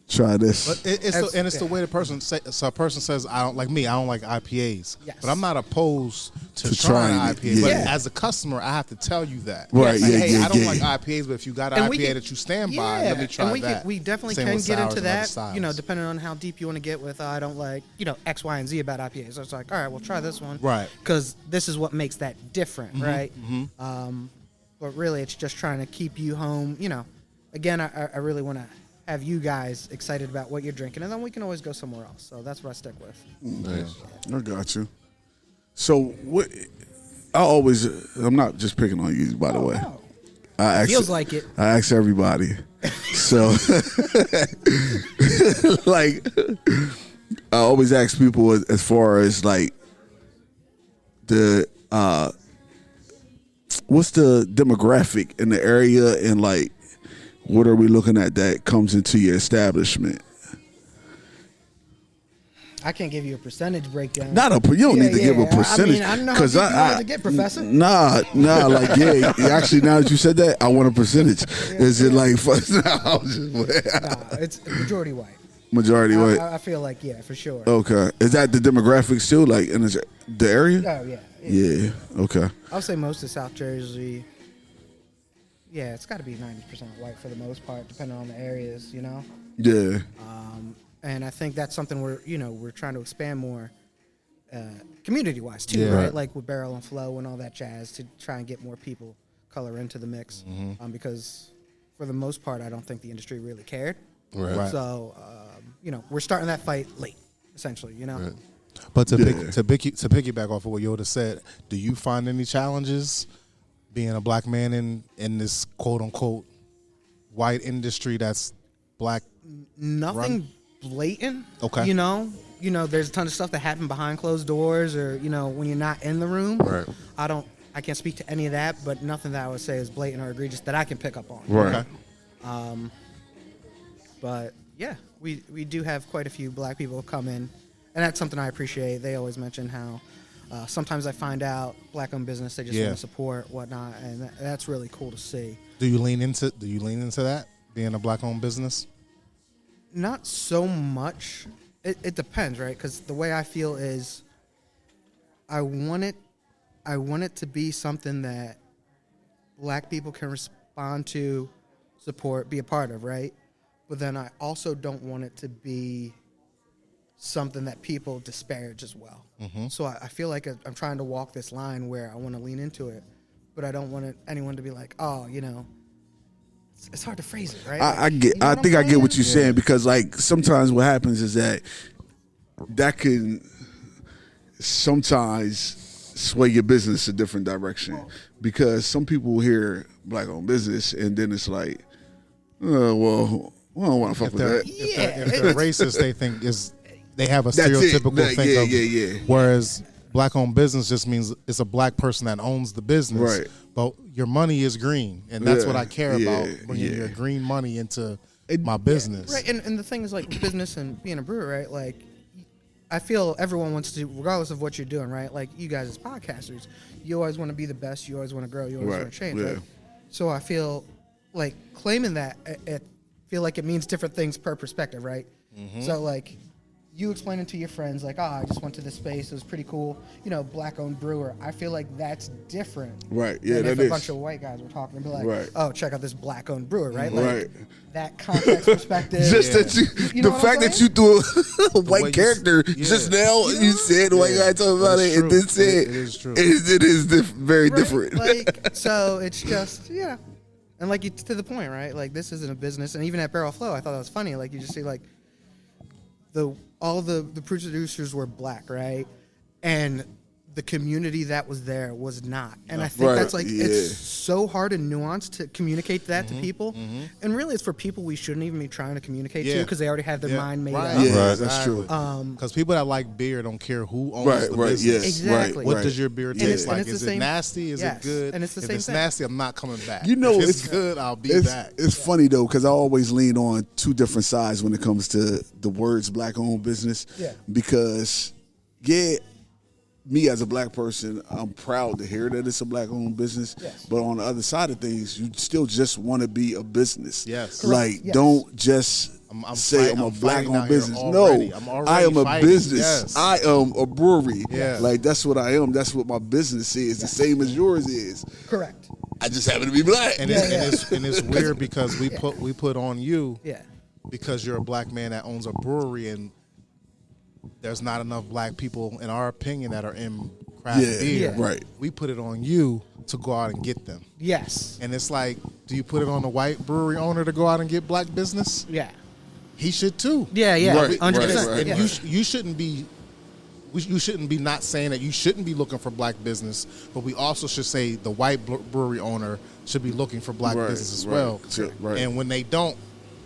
try this. But it's the way the person so a person says, I don't like IPAs. Yes. But I'm not opposed to trying trying an it, IPA. yeah. But as a customer, I have to tell you that. Right, Like, yeah, hey, yeah, I don't yeah. like IPAs, but if you got an And we IPA can- that you stand by, let me try and that. we definitely Same can with get sours into and other that, styles. depending on how deep you want to get with, I don't like, X, Y, and Z about IPAs. So it's like, all right, we'll try this one. Right. Because this is what makes that different, right? But really, it's just trying to keep you home. Again, I really want to have you guys excited about what you're drinking, and then we can always go somewhere else. So that's what I stick with. Nice. I got you. So what? I'm not just picking on you, by the way. No. I Feels like it. I ask everybody. So, like, I always ask people as far as like the what's the demographic in the area, and like what are we looking at that comes into your establishment? I can't give you a percentage breakdown. You don't need to give a percentage. I don't know how deep you want to get, Professor. Nah. Like, actually, now that you said that, I want a percentage. Is it like? Nah, It's majority white. Majority white. I feel like, yeah, for sure. Okay, is that the demographics too? Like in the area? Oh yeah. Yeah. Okay. I'll say most of South Jersey. Yeah, it's got to be 90% white for the most part, depending on the areas. Yeah. And I think that's something we're trying to expand more, community-wise too, Yeah. right? Like with Barrel and Flow and all that jazz, to try and get more people color into the mix. Because for the most part, I don't think the industry really cared. Right. So we're starting that fight late, essentially. Right. But to piggyback off of what Yoda said, do you find any challenges being a black man in this quote unquote white industry that's black? Nothing blatant. Okay. There's a ton of stuff that happened behind closed doors, or when you're not in the room. Right. I can't speak to any of that, but nothing that I would say is blatant or egregious that I can pick up on. Right. Okay. But yeah, we do have quite a few black people come in, and that's something I appreciate. They always mention how sometimes I find out black-owned business, they just want to support, whatnot, and that's really cool to see. Do you lean into that, being a black-owned business? Not so much. It depends, right? Because the way I feel is, I want it to be something that black people can respond to, support, be a part of, right? But then I also don't want it to be something that people disparage as well. So I feel like I'm trying to walk this line where I want to lean into it, but I don't want anyone to be like, oh, it's hard to phrase it, right? I think I get what you're saying, because like sometimes what happens is that can sometimes sway your business a different direction, because some people hear black owned business and then it's like, well, I don't want to fuck with that. If they're racist, they have a stereotypical thing of. Whereas black-owned business just means it's a black person that owns the business. Right. But your money is green, and that's what I care about, bringing your green money into my business. Right, and the thing is, like, with business and being a brewer, right, like, I feel everyone wants to, regardless of what you're doing, right, like, you guys as podcasters, you always want to be the best, you always want to grow, you always want to change, right? So I feel like claiming that, I feel like it means different things per perspective, right? So, like, you explaining to your friends, like, I just went to this space, it was pretty cool, black-owned brewer. I feel like that's different. Right, yeah, than that if is. A bunch of white guys were talking and be like, Right. oh, check out this black-owned brewer, right? Like, Right. that context perspective. Just that You know the what fact I'm that you threw a way white you character just now, you said the white guy talking about it, and then said it is true. it is very Right? different. Like, so it's just, and like, to the point, right? Like, this isn't a business, and even at Barrel Flow, I thought that was funny. Like, you just see, like, all the producers were black, right? And the community that was there was not. And I think that's like, it's so hard and nuanced to communicate that to people. And really, it's for people we shouldn't even be trying to communicate to, because they already have their mind made up. Yeah, right, that's true. Because people that like beer don't care who owns the business. Yes, Exactly. What does your beer taste like? it's the Is it same- nasty? Is yes, it good? and it's the if same it's thing. nasty, I'm not coming back. You know, if it's good, I'll be back. It's funny though, because I always lean on two different sides when it comes to the words black-owned business. Yeah. Because, me as a black person, I'm proud to hear that it's a black-owned business. Yes. But on the other side of things, you still just want to be a business. Yes. Like, Yes. don't just say I'm a black-owned business. No, I am a fighting. business. Yes. I am a brewery. Yeah. Like, that's what I am. That's what my business is. The same as yours is. Correct. I just happen to be black. And it's weird because we put on you Yeah. because you're a black man that owns a brewery, and there's not enough black people, in our opinion, that are in craft beer. Yeah. Right. We put it on you to go out and get them. Yes. And it's like, do you put it on the white brewery owner to go out and get black business? Yeah. He should too. Yeah. Yeah. Right, 100%. right. And Yeah. you shouldn't be. You shouldn't be not saying that you shouldn't be looking for black business, but we also should say the white brewery owner should be looking for black Right, business as right, well. sure, right. And when they don't,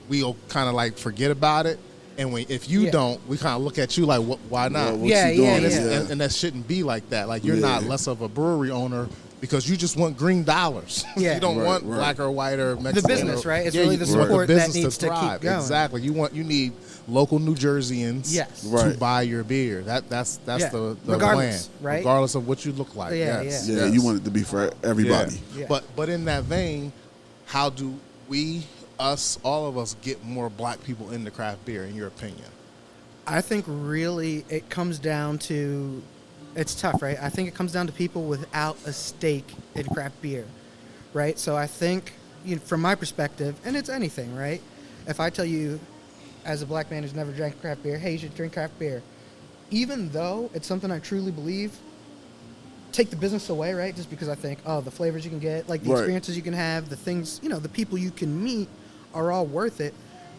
we'll kind of like forget about it. And if you don't, we kind of look at you like, why not? Well, what's Yeah, he doing? yeah, yeah. And that shouldn't be like that. Like, you're Yeah. not less of a brewery owner because you just want green dollars. Yeah. You don't Right, want right. black or white or Mexican. business, right? It's Yeah, really you the want support that business needs to keep thrive. going. Exactly. You need local New Jerseyans Yes. to Right. buy your beer. That's Yeah. the Regardless, plan. right? Regardless of what you look like. Yeah, yes. Yeah, yes. you want it to be for everybody. Yeah. But in that vein, how do all of us get more black people into craft beer, in your opinion? I think really it comes down to, it's tough, right? I think it comes down to people without a stake in craft beer, right? So I think, from my perspective, and it's anything, right? If I tell you, as a black man who's never drank craft beer, hey, you should drink craft beer, even though it's something I truly believe, take the business away, right? Just because I think, the flavors you can get, like the Right. experiences you can have, the things, the people you can meet are all worth it.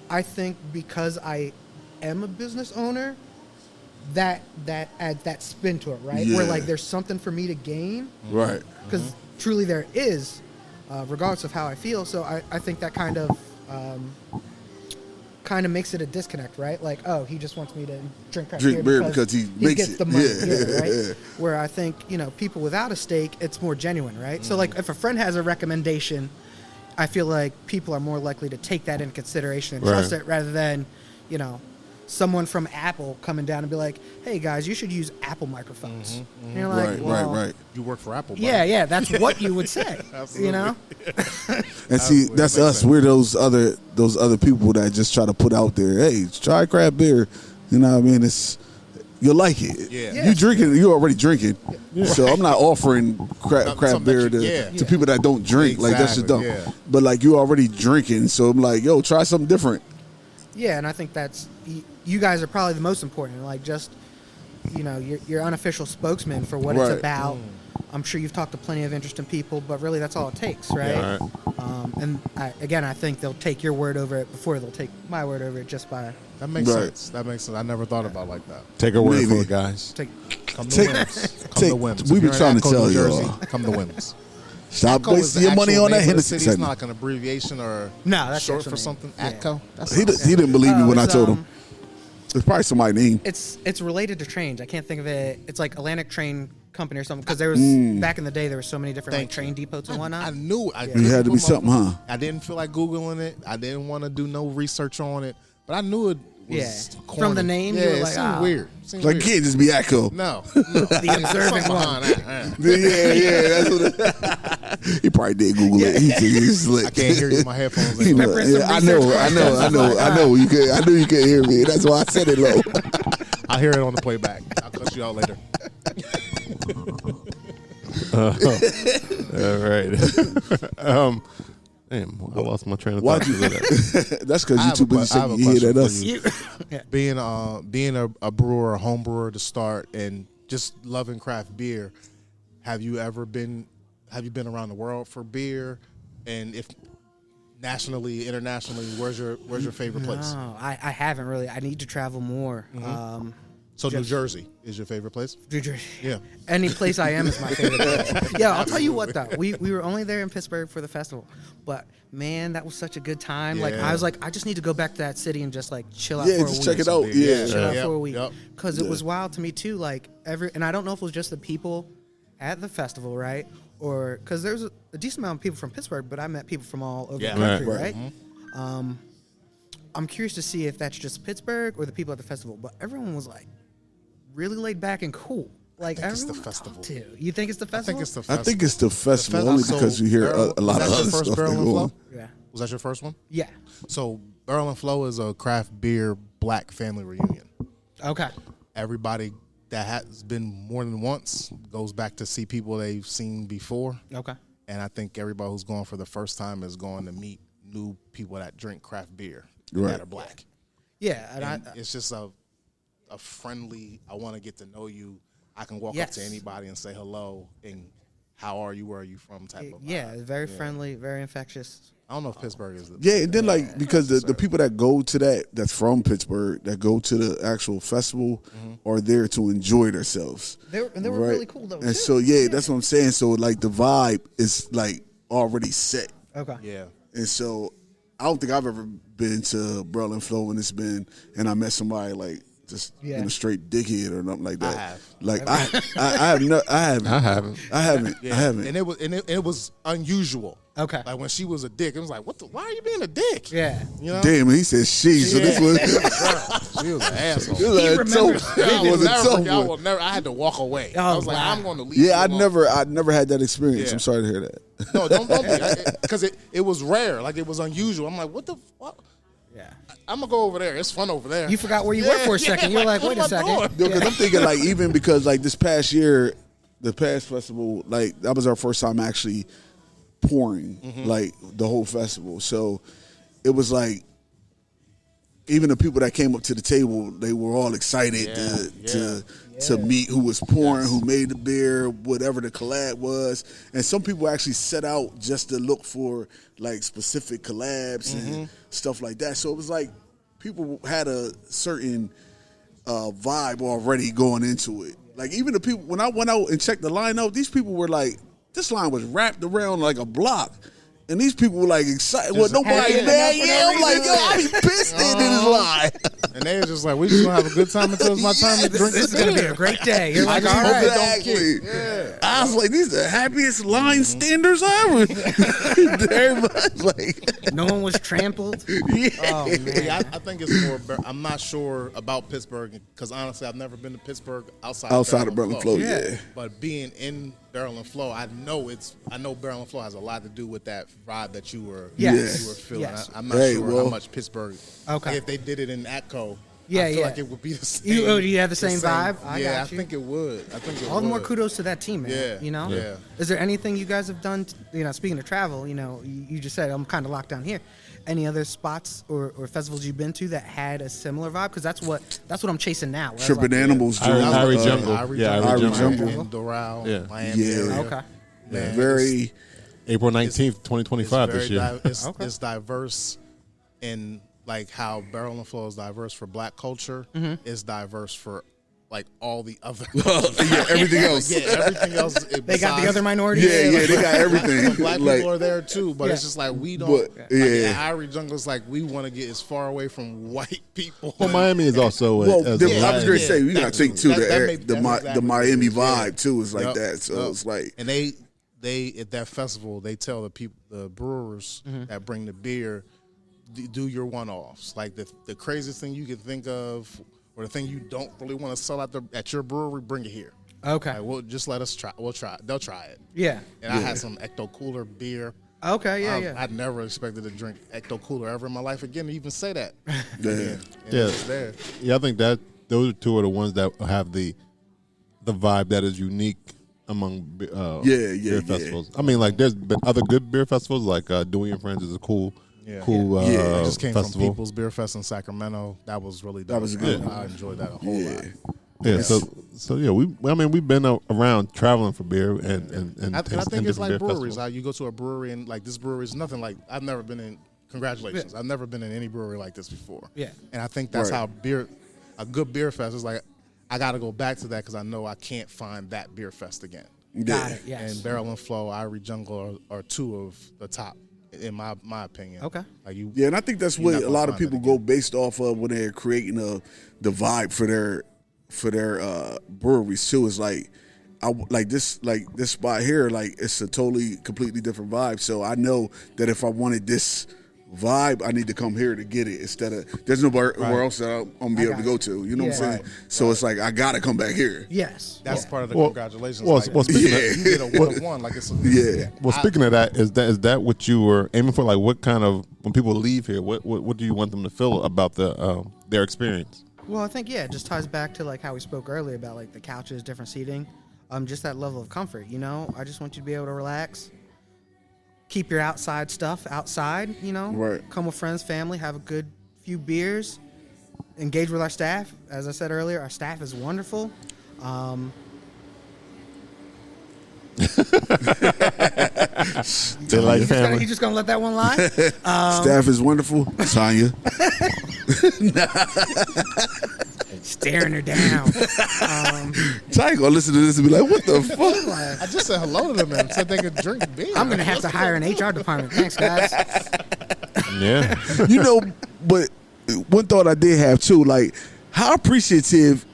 I think because I am a business owner, that adds that spin to it, right? Where Yeah. like there's something for me to gain, Right. because truly there is, regardless of how I feel. So I think that kind of makes it a disconnect, right? Like, he just wants me to drink craft Drink beer because he makes gets it. the money, Yeah. right? Where I think people without a stake, it's more genuine, right? So like if a friend has a recommendation, I feel like people are more likely to take that into consideration and trust it rather than someone from Apple coming down and be like, hey guys, you should use Apple microphones. And you're like, Right, well, right. You work for Apple. buddy. Yeah, that's what you would say. Absolutely. And see, Absolutely. that's That makes us. We're those other people that just try to put out there, hey, try craft beer. You know what I mean? You'll like it. Yeah. You drinking, you're already drinking. So I'm not offering craft Something beer that to people that don't drink. Like, that's just dumb. Exactly, yeah. But like, you already drinking, so I'm like, yo, try something different. Yeah, and I think that's, you guys are probably the most important. Like, just, you're unofficial spokesman for what Right. it's about. I'm sure you've talked to plenty of interesting people, but really that's all it takes, right? Yeah, And I think they'll take your word over it before they'll take my word over it just by That makes Right. sense. That makes sense. I never thought about it like that. Take a word Maybe. for it, guys. take. Come to Take- Whims. Come take- to Whims. we've If been you're in trying to Atco, tell New y'all. Jersey, come to Whims. Stop Atco is wasting the your money actual on that name of the Hennessy city. It's segment. not like an abbreviation or No, that's short actual for name. something. Yeah. Atco. That's He didn't believe me when I it's, told him. It's probably somebody's name. It's related to trains. I can't think of it. It's like Atlantic Train Company or something, because there was back in the day there were so many different Thank train depots and whatnot. I knew It had to be something, huh? I didn't feel like Googling it. I didn't want to do no research on it, but I knew it was Yeah. corny. From the name, you yeah, were it like, seemed ah. weird. It seemed Like, weird. can't just be Atco. No. The observant Something one. behind that. Yeah, that's what he probably did Google it. He's slick. I can't hear you. My headphones He ain't know- working. Pepper some yeah, I know. You could. I knew you couldn't hear me. That's why I said it low. I'll hear it on the playback. I'll cut you out later. All right. Damn, I lost my train of Why'd thought. you? That's because I you have too a que- busy I have saying a you hear question that for us. you. Being a brewer, a home brewer to start, and just loving craft beer. Have you been around the world for beer? And if nationally, internationally, where's your favorite place? No, I haven't really. I need to travel more. So New Jersey is your favorite place? New Jersey. Yeah. Any place I am is my favorite place. Yeah, I'll tell you what though. We were only there in Pittsburgh for the festival, but man, that was such a good time. Like Yeah. I was like, I just need to go back to that city and just like chill out Yeah, for a just week. check it out. Yeah. Chill out Yep, for a week. yep. Because it was wild to me too. Like and I don't know if it was just the people at the festival, right? Or because there's a decent amount of people from Pittsburgh, but I met people from all over Yeah. the country, Right. right? I'm curious to see if that's just Pittsburgh or the people at the festival, but everyone was like really laid back and cool. Like think it's the everyone I festival. talked to. You think it's the I festival? think it's the I festival. think it's the festival So, only because you hear Barrel- a lot was of that other your first stuff Barrel that and go Flow? on. Yeah. Was that your first one? Yeah. So Barrel and Flow is a craft beer black family reunion. Okay. Everybody that has been more than once goes back to see people they've seen before. Okay. And I think everybody who's going for the first time is going to meet new people that drink craft beer Right. that are black. Yeah, And it's just a friendly, I want to get to know you. I can walk up to anybody and say hello and how are you, where are you from type of vibe. Yeah, very friendly, very infectious. I don't know if Pittsburgh is the Yeah, and then like because the people that go to that's from Pittsburgh that go to the actual festival are there to enjoy themselves. They were really cool though. And so that's what I'm saying. So like the vibe is like already set. Okay. Yeah. And so I don't think I've ever been to Barrel and Flow and I met somebody like just in a straight dickhead or nothing like that. I have. Like I haven't. And it was unusual. Okay. Like when she was a dick, it was like, why are you being a dick? Yeah. You know? Damn, he said she. So this was She was an asshole. I will never. I had to walk away. Oh, I was like, wow. I'm going to leave. Yeah, you alone. I'd never had that experience. Yeah. I'm sorry to hear that. No, don't be. Because it was rare. Like it was unusual. I'm like, what the fuck? Yeah. I'm gonna go over there. It's fun over there. You forgot where you were for a second. You're like, what wait a am I second. doing? Because I'm thinking like even because like this past year, the past festival, like that was our first time actually pouring like the whole festival. So it was like even the people that came up to the table, they were all excited to meet who was pouring, who made the beer, whatever the collab was. And some people actually set out just to look for like specific collabs and stuff like that. So it was like people had a certain vibe already going into it. Like even the people, when I went out and checked the lineup, these people were like, this line was wrapped around like a block. And these people were like excited. Well, nobody there. Yeah, I'm like, yo, I be pissed in this line. And they were just like, we just gonna have a good time until it's my time to drink. This is gonna be a great day. You're like, just all hope right. it don't Exactly. kick. I was like, these are the happiest line standers ever. Everybody's like, No one was trampled. Oh man. Yeah, I think it's more. I'm not sure about Pittsburgh because honestly, I've never been to Pittsburgh outside of Barrel and Flow. Yeah. But being in Barrel and Flow, I know Barrel and Flow has a lot to do with that vibe that you were feeling. Yes. I'm not sure how much Pittsburgh. Okay. If they did it in Atco, Yeah, I feel yeah. like it would be the same. Do you have the same vibe? I Yeah, got you. I think it would. All the more kudos to that team, man. Yeah. You know? Yeah. Is there anything you guys have done, speaking of travel, you just said I'm kind of locked down here. Any other spots or festivals you've been to that had a similar vibe? Because that's what I'm chasing now. where I was Tripping like, Animals. Irie joint, Jungle. Irie Yeah, Jungle. Irie Jungle. In Doral, Yeah. Miami Yeah. area. Okay. Man, Very. April 19th, 2025 this year. It's diverse in like how Barrel and Flow is diverse for black culture. It's diverse for like all the other Yeah, everything else. yeah, everything else. They got the other minorities. Yeah, they got everything. Black Like, people are there too, but it's just like we don't. But, like, yeah. at Irie Jungle, it's like we want to get as far away from white people. Well, Miami is also Well, as I a was going to say, you got to That think too. too, That's the exactly Miami what it is. vibe too is like Yup, that. So yup. it's like, And they at that festival, they tell the people, the brewers that bring the beer, do your one-offs. Like the craziest thing you can think of, or the thing you don't really want to sell at your brewery, bring it here. Okay. Like, well, just let us try. We'll try it. They'll try it. Yeah. And I had some Ecto Cooler beer. Okay. Yeah. I'd never expected to drink Ecto Cooler ever in my life again to even say that. yeah. And Yeah. it's there. Yeah, I think that those are two of the ones that have the vibe that is unique among beer festivals. I mean, like there's been other good beer festivals, like Dewey and Friends is a cool I just came festival. from People's Beer Fest in Sacramento. That was really dope. That was good. I enjoyed that a whole lot. Yeah, so yeah, we've been around traveling for beer and I think it's like beer breweries. festivals. You go to a brewery and like this brewery is nothing like I've never been in. Congratulations, I've never been in any brewery like this before. Yeah. And I think that's Right. how a good beer fest is like. I got to go back to that because I know I can't find that beer fest again. Got it. Yes. And Barrel and Flow, Irie Jungle are two of the top in my opinion. Okay. Like you. Yeah, and I think that's You're what not a gonna lot of find that people go based off of when they're creating the vibe for their breweries too. Is like this spot here, like it's a completely different vibe. So I know that if I wanted this vibe, I need to come here to get it instead of there's nowhere else that I'm gonna be able to go to. You know what I'm saying? So it's like I gotta come back here. Yes. That's part of the congratulations. Well, speaking of, you get a 1-1. Like it's Well, speaking of that, is that what you were aiming for? Like, what kind of when people leave here, what do you want them to feel about their experience? Well, I think it just ties back to like how we spoke earlier about like the couches, different seating, just that level of comfort. You know, I just want you to be able to relax, keep your outside stuff outside. You know, come with friends, family, have a good few beers, engage with our staff. As I said earlier, our staff is wonderful. They like family. You just gonna let that one lie? Staff is wonderful, Tanya. Staring her down. Tanya gonna listen to this and be like, "What the fuck?" I just said hello to them and said they could drink beer. I'm gonna have to hire an HR department. Thanks, guys. Yeah. You know, but one thought I did have too, like, how appreciative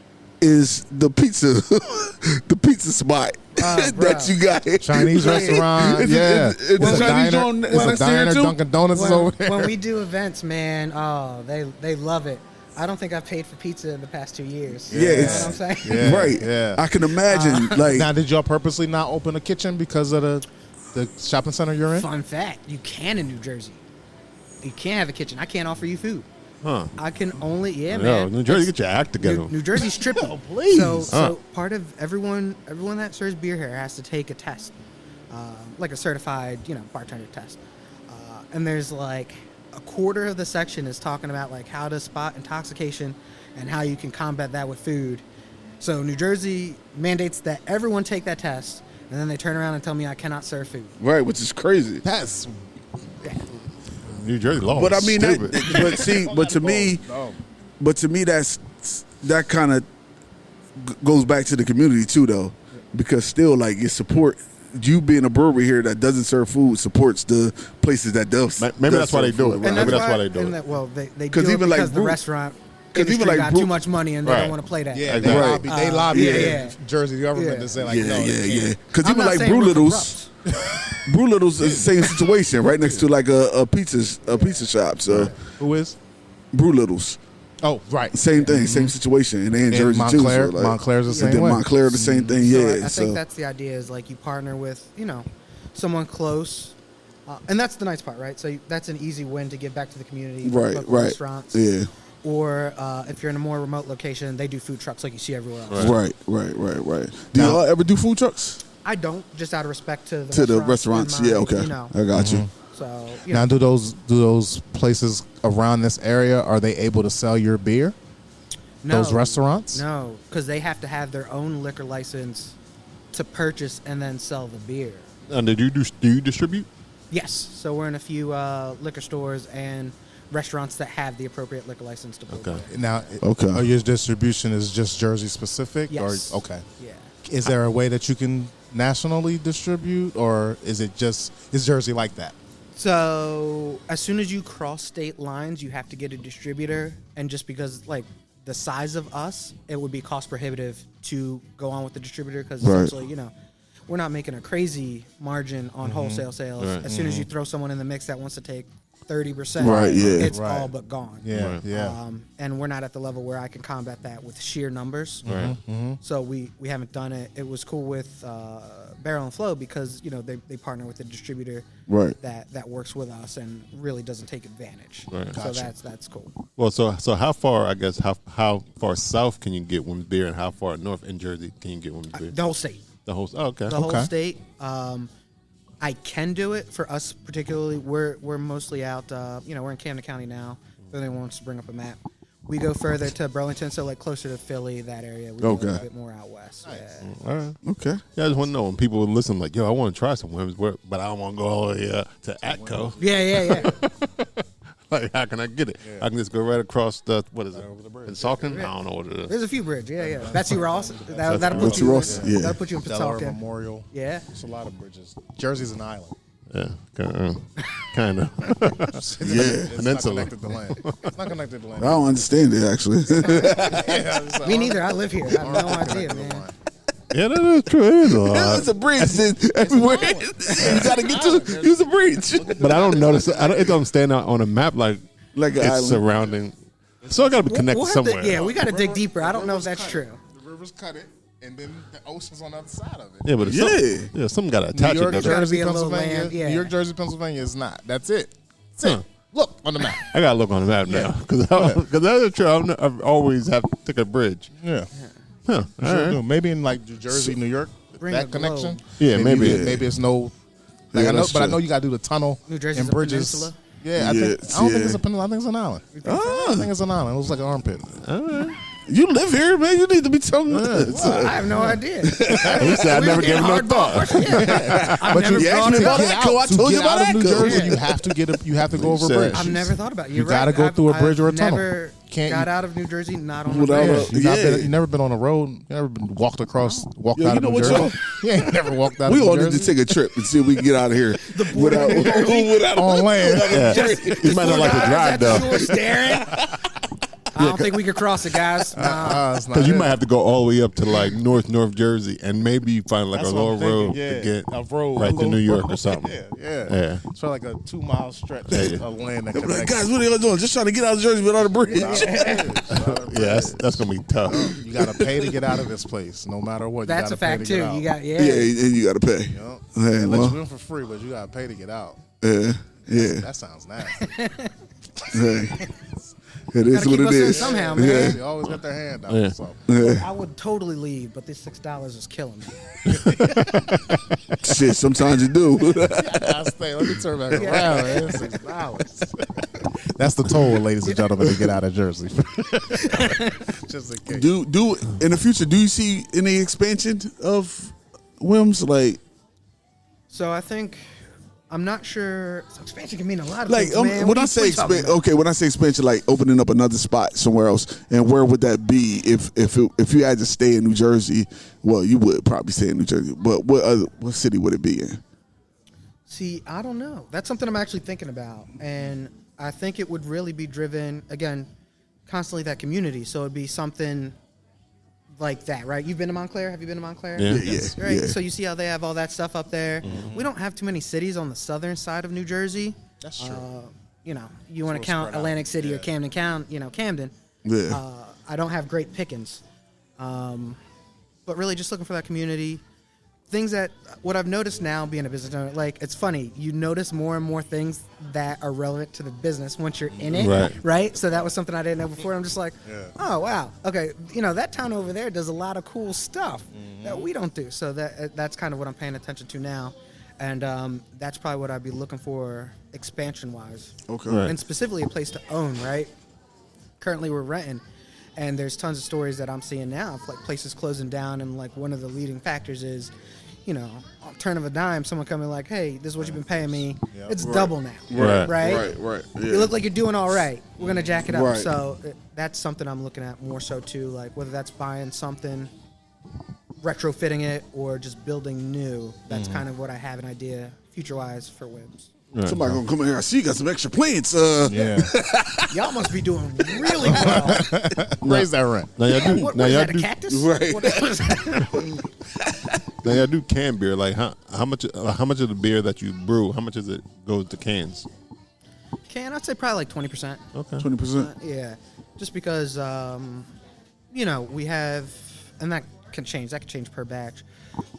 is the pizza, the pizza spot that you got here? Chinese restaurant, it's a diner, Dunkin' Donuts is over there. When we do events, man, they love it. I don't think I've paid for pizza in the past 2 years. Yeah, you know what I'm saying? Yeah, right. Yeah. I can imagine. Like, now, did y'all purposely not open a kitchen because of the shopping center you're in? Fun fact: you can in New Jersey. You can't have a kitchen. I can't offer you food. Huh. I can only, man. New Jersey, get your act together. New Jersey's tripping. Oh, please. So part of everyone that serves beer here has to take a test, like a certified, bartender test. And there's like a quarter of the section is talking about like how to spot intoxication and how you can combat that with food. So New Jersey mandates that everyone take that test, and then they turn around and tell me I cannot serve food. right, which is crazy. That's New Jersey law. But I mean, stupid. but to me, that kind of goes back to the community too, though, because still, like, you support you being a brewery here that doesn't serve food supports the places that does. Maybe that's why they do it. And Maybe that's why they do it. Well, they do it even like because the brew- restaurant 'cause industry even like got brew- too much money and they don't want to play that. yeah. Exactly. They lobby Yeah. the Jersey government to say like, no, they can't. Because I'm even not like saying Brew we're Littles, Brew Littles is the same situation, right next to like a pizza shop. So Who is? Brew Littles, Oh, right. same thing, same situation, and they in And Jersey Montclair, too. So like, Montclair's the and same then way. Montclair the same thing. So Yeah, I think that's the idea is like you partner with, someone close. And that's the nice part, right? So that's an easy win to give back to the community. right, local right, restaurants. yeah, Or if you're in a more remote location, they do food trucks like you see everywhere else. right. Do y'all ever do food trucks I don't, just out of respect to the restaurants? and Yeah, my, okay, I got you. So, Now, do those places around this area, are they able to sell your beer? no, Those restaurants? No, because they have to have their own liquor license to purchase and then sell the beer. And do you distribute? Yes. So we're in a few liquor stores and restaurants that have the appropriate liquor license to brew. Okay. Now, Okay. your distribution is just Jersey specific? Yes. Or, okay. Yeah. Is there a way that you can nationally distribute, or is Jersey like that? So as soon as you cross state lines, you have to get a distributor, and just because like the size of us, it would be cost prohibitive to go on with the distributor because Right. essentially, we're not making a crazy margin on wholesale sales. Right. As soon as you throw someone in the mix that wants to take 30%, Right, yeah. it's Right. all but gone. Yeah, Right. yeah. And we're not at the level where I can combat that with sheer numbers. Right. So we haven't done it. It was cool with Barrel and Flow because they partner with a distributor Right. that works with us and really doesn't take advantage. Right. So Gotcha. that's cool. Well, so how far? I guess how far south can you get Whims beer, and how far north in Jersey can you get Whims beer? The whole state. The whole. Oh, okay. The whole Okay. state. I can do it for us particularly. We're mostly out. We're in Camden County now. If anyone wants to bring up a map, we go further to Burlington, so like closer to Philly, that area. We go a Okay. little bit more out west. Yeah. All right. Okay. Yeah, I just want to know when people listen, like, yo, I want to try some Whims, but I don't want to go all the way to Atco. Yeah. Like, how can I get it? I can just go right across what is it? In Salton? I don't know what it is. There's a few bridges. Yeah. Betsy Ross. That'll put Betsy you. Ross, yeah. That'll put you in Delaware Pawtucket. Memorial. Yeah. It's a lot of bridges. Jersey's an island. Yeah, kind of. It's Peninsula. not connected to land. It's not connected to land. I don't understand it actually. Yeah, it's like, Me neither. I live here. I have no idea, man. Yeah, that is true. It is a lot. It's a bridge everywhere. You got to get to use a bridge. But I don't notice it. It don't stand out on a map like Like an it's island. surrounding. So I got to be connected We'll have to- somewhere. yeah, we got to dig deeper. I don't know if that's true. The rivers cut it, and then the ocean's on the other side of it. Yeah, but it's something got to New attach York, it. It's gotta Jersey, be a little Pennsylvania. land, yeah. New York, Jersey, Pennsylvania is not. That's it. That's Huh. it. Look on the map. I got to look on the map now because that's true. I've always have to take a bridge. Yeah. Huh. All Sure right. do. Maybe in like New Jersey, New York, Bring that a connection. globe. Yeah, maybe. It's no. Yeah, Like I know, that's but I true. know you got to do the tunnel New Jersey's and a bridges. peninsula? Yeah, I don't think it's a peninsula. I think it's an island. I think it's an island. It looks like an armpit. You live here, man. You need to be telling us. I have no idea. He said I never gave him no thought. I've never you asked gone me to about that. Atco. I told you Get about out of New Atco. Jersey, you have to get. You have to go over a said- bridge. I've never thought about it. You're You gotta right. go through a bridge or a I've tunnel. Never Can't got you- out of New Jersey, not on a Without bridge. a- You Yeah. never been on a road. You never been walked Yo, out you of know New what, Jersey. y'all? Yeah, you never walked out We of all New need to Jersey. take a trip and see if we can get out of here without On land. You might not like to drive though, Shore staring. I don't think we could cross it, guys. Nah. It's not because you it. might have to go all the way up to like North Jersey, and maybe you find like That's a what lower I'm thinking, road yeah. to get A road, right a to little New York road. or something. Yeah. It's for like a 2-mile stretch of land that Like, connects. guys, what are y'all doing? Just trying to get out of Jersey without a bridge. Yeah, that's gonna be tough. You gotta pay to get out of this place, no matter what. That's you a gotta pay fact to get too. out. You got Yeah, and you got to pay. Yup. Hey, They let well, you in for free, but you gotta pay to get out. yeah. That sounds nasty. Hey. It is Gotta what keep it us in is. somehow, man. They always got their hand out. Yeah. So. Yeah. I would totally leave, but this $6 is killing me. Shit, sometimes you do. I stay. Let me turn back around. Man. $6. That's the toll, ladies and gentlemen, to get out of Jersey. Just in case. do in the future, do you see any expansion of Whims? Like So I think I'm not sure. So expansion can mean a lot of Like things, man. when What I are say you talking expansion, okay, when I say expansion, like opening up another spot somewhere else, and where would that be if you had to stay in New Jersey? Well, you would probably stay in New Jersey, but what city would it be in? See, I don't know. That's something I'm actually thinking about, and I think it would really be driven again, constantly that community. So it'd be something like that, right? You've been to Montclair? Have you been to Montclair? Yeah. Yeah, Right. yeah. So you see how they have all that stuff up there. We don't have too many cities on the southern side of New Jersey. That's true. You know, you want to real count spread out. Atlantic City or Yeah. Camden. Yeah. I don't have great pickings, but really just looking for that community. Things that what I've noticed now being a business owner, like it's funny, you notice more and more things that are relevant to the business once you're in it, Right. So that was something I didn't know before. I'm just like, oh wow, okay, that town over there does a lot of cool stuff that we don't do. So that's kind of what I'm paying attention to now, and that's probably what I'd be looking for expansion wise. Okay. Right. And specifically a place to own, right? Currently we're renting, and there's tons of stories that I'm seeing now of like places closing down, and like one of the leading factors is, on turn of a dime, someone coming like, hey, this is what you've been paying me. Yeah. It's double now. Right. Right? Right. Yeah. You look like you're doing all right. We're going to jack it up. Right. So that's something I'm looking at more so too, like whether that's buying something, retrofitting it, or just building new. That's kind of what I have an idea future-wise for Whims. Somebody gonna come in here. I see you got some extra plants. Yeah. Y'all must be doing really well. Raise that rent. Now y'all do. What now is y'all that, a do. cactus? Right. What is that? Now y'all do canned beer. Like how much of the beer that you brew? How much is it goes to cans? I'd say probably like 20%. Okay. 20%. Yeah, just because we have, and that can change. That can change per batch,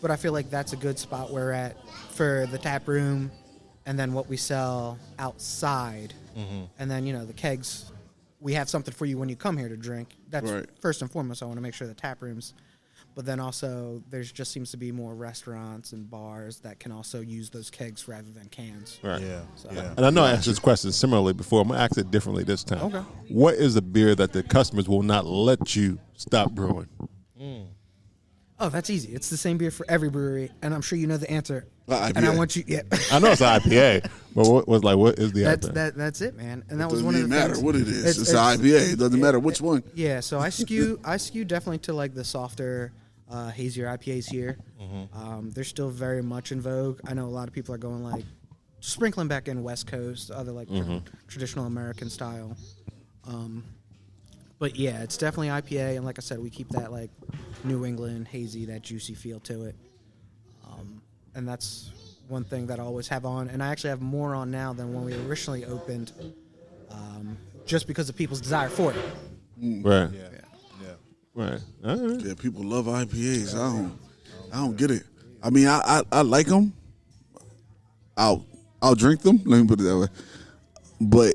but I feel like that's a good spot we're at for the tap room, and then what we sell outside, and then the kegs. We have something for you when you come here to drink. That's Right. first and foremost. I want to make sure the tap rooms, but then also there's just seems to be more restaurants and bars that can also use those kegs rather than cans. Right. Yeah. So- Yeah. And I know I asked this question similarly before. I'm gonna ask it differently this time. Okay. What is a beer that the customers will not let you stop brewing? Oh, that's easy. It's the same beer for every brewery, and I'm sure you know the answer. IPA. And I want you, I know it's an IPA, but what is the IPA? That's it, man. And that was Doesn't one of even the matter things. what it is. It's an IPA. It doesn't matter which one. Yeah, so I skew definitely to like the softer, hazier IPAs here. They're still very much in vogue. I know a lot of people are going like sprinkling back in West Coast, other like traditional American style. But yeah, it's definitely IPA, and like I said, we keep that like New England hazy, that juicy feel to it. And that's one thing that I always have on, and I actually have more on now than when we originally opened, just because of people's desire for it. Right. Yeah. Right. All right. Yeah, people love IPAs. I don't get it. I mean, I like them. I'll drink them. Let me put it that way. But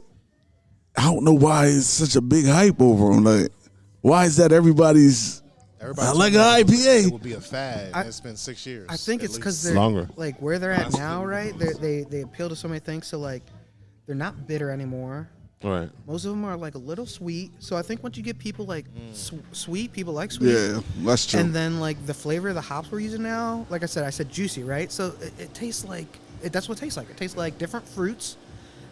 I don't know why it's such a big hype over them. Like, why is that everybody's? I like an IPA. It would be a fad. It's been 6 years. I think it's because they're Longer. like where they're at now, right? They appeal to so many things. So like, they're not bitter anymore. Right. Most of them are like a little sweet. So I think once you get people like sweet, people like sweet. Yeah, that's true. And then like the flavor of the hops we're using now, like I said juicy, right? So it tastes like that's what it tastes like. It tastes like different fruits,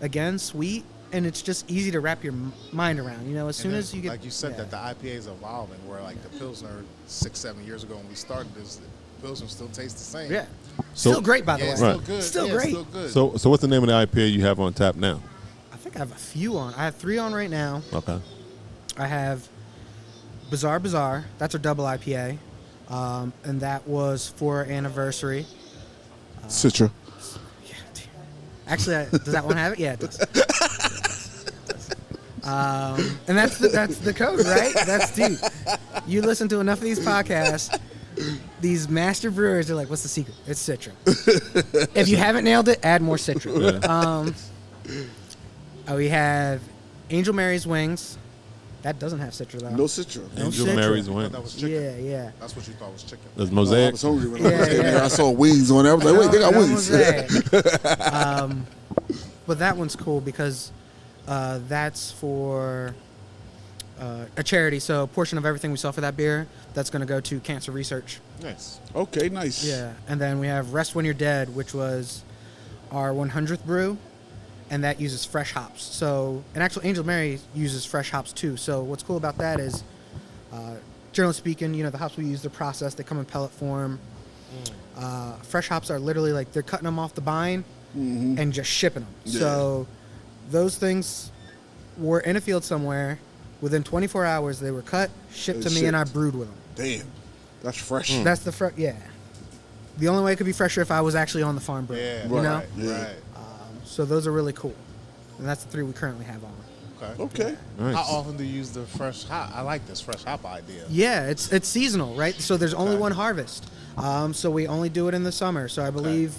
again sweet, and it's just easy to wrap your mind around. You know, as soon as you get like you said that the IPA is evolving, where like the Pilsner 6-7 years ago when we started this, the Pilsner still tastes the same. yeah, So- still great by the way. It's still Right. good. Still Yeah, great. Still good. So what's the name of the IPA you have on tap now? I think I have a few on. I have 3 on right now. Okay. I have Bazaar. That's our double IPA, and that was for our anniversary. Citra. Actually, does that one have it? Yeah, it does. And that's the code, right? That's deep. You listen to enough of these podcasts, these master brewers are like, "What's the secret?" It's Citra. If you haven't nailed it, add more Citra. We have Angel Mary's Wings. That doesn't have Citra though. No Citra. Angel Citra. Mary's I Wing. thought that was chicken. Yeah. That's what you thought was chicken. There's I Mosaic. was hungry when I was Yeah. there. I saw wings on there. I was like, wait, they got That wings. was it. But that one's cool because that's for a charity. So a portion of everything we sell for that beer, that's going to go to cancer research. Nice. Okay, nice. Yeah. And then we have Rest When You're Dead, which was our 100th brew, and that uses fresh hops. So, and actually Angel Mary uses fresh hops too. So what's cool about that is, generally speaking, you know, the hops we use, they're processed, they come in pellet form. Fresh hops are literally like they're cutting them off the vine and just shipping them. Yeah. So those things were in a field somewhere. Within 24 hours, they were cut, shipped to me, and I brewed with them. Damn. That's fresh. That's the yeah. The only way it could be fresher if I was actually on the farm brewing. Yeah. You know? Right. Yeah. Right. So those are really cool. And that's the 3 we currently have on. Okay. Okay. Nice. How often do you use the fresh hop? I like this fresh hop idea. Yeah, it's seasonal, right? So there's only one harvest. So we only do it in the summer. So I believe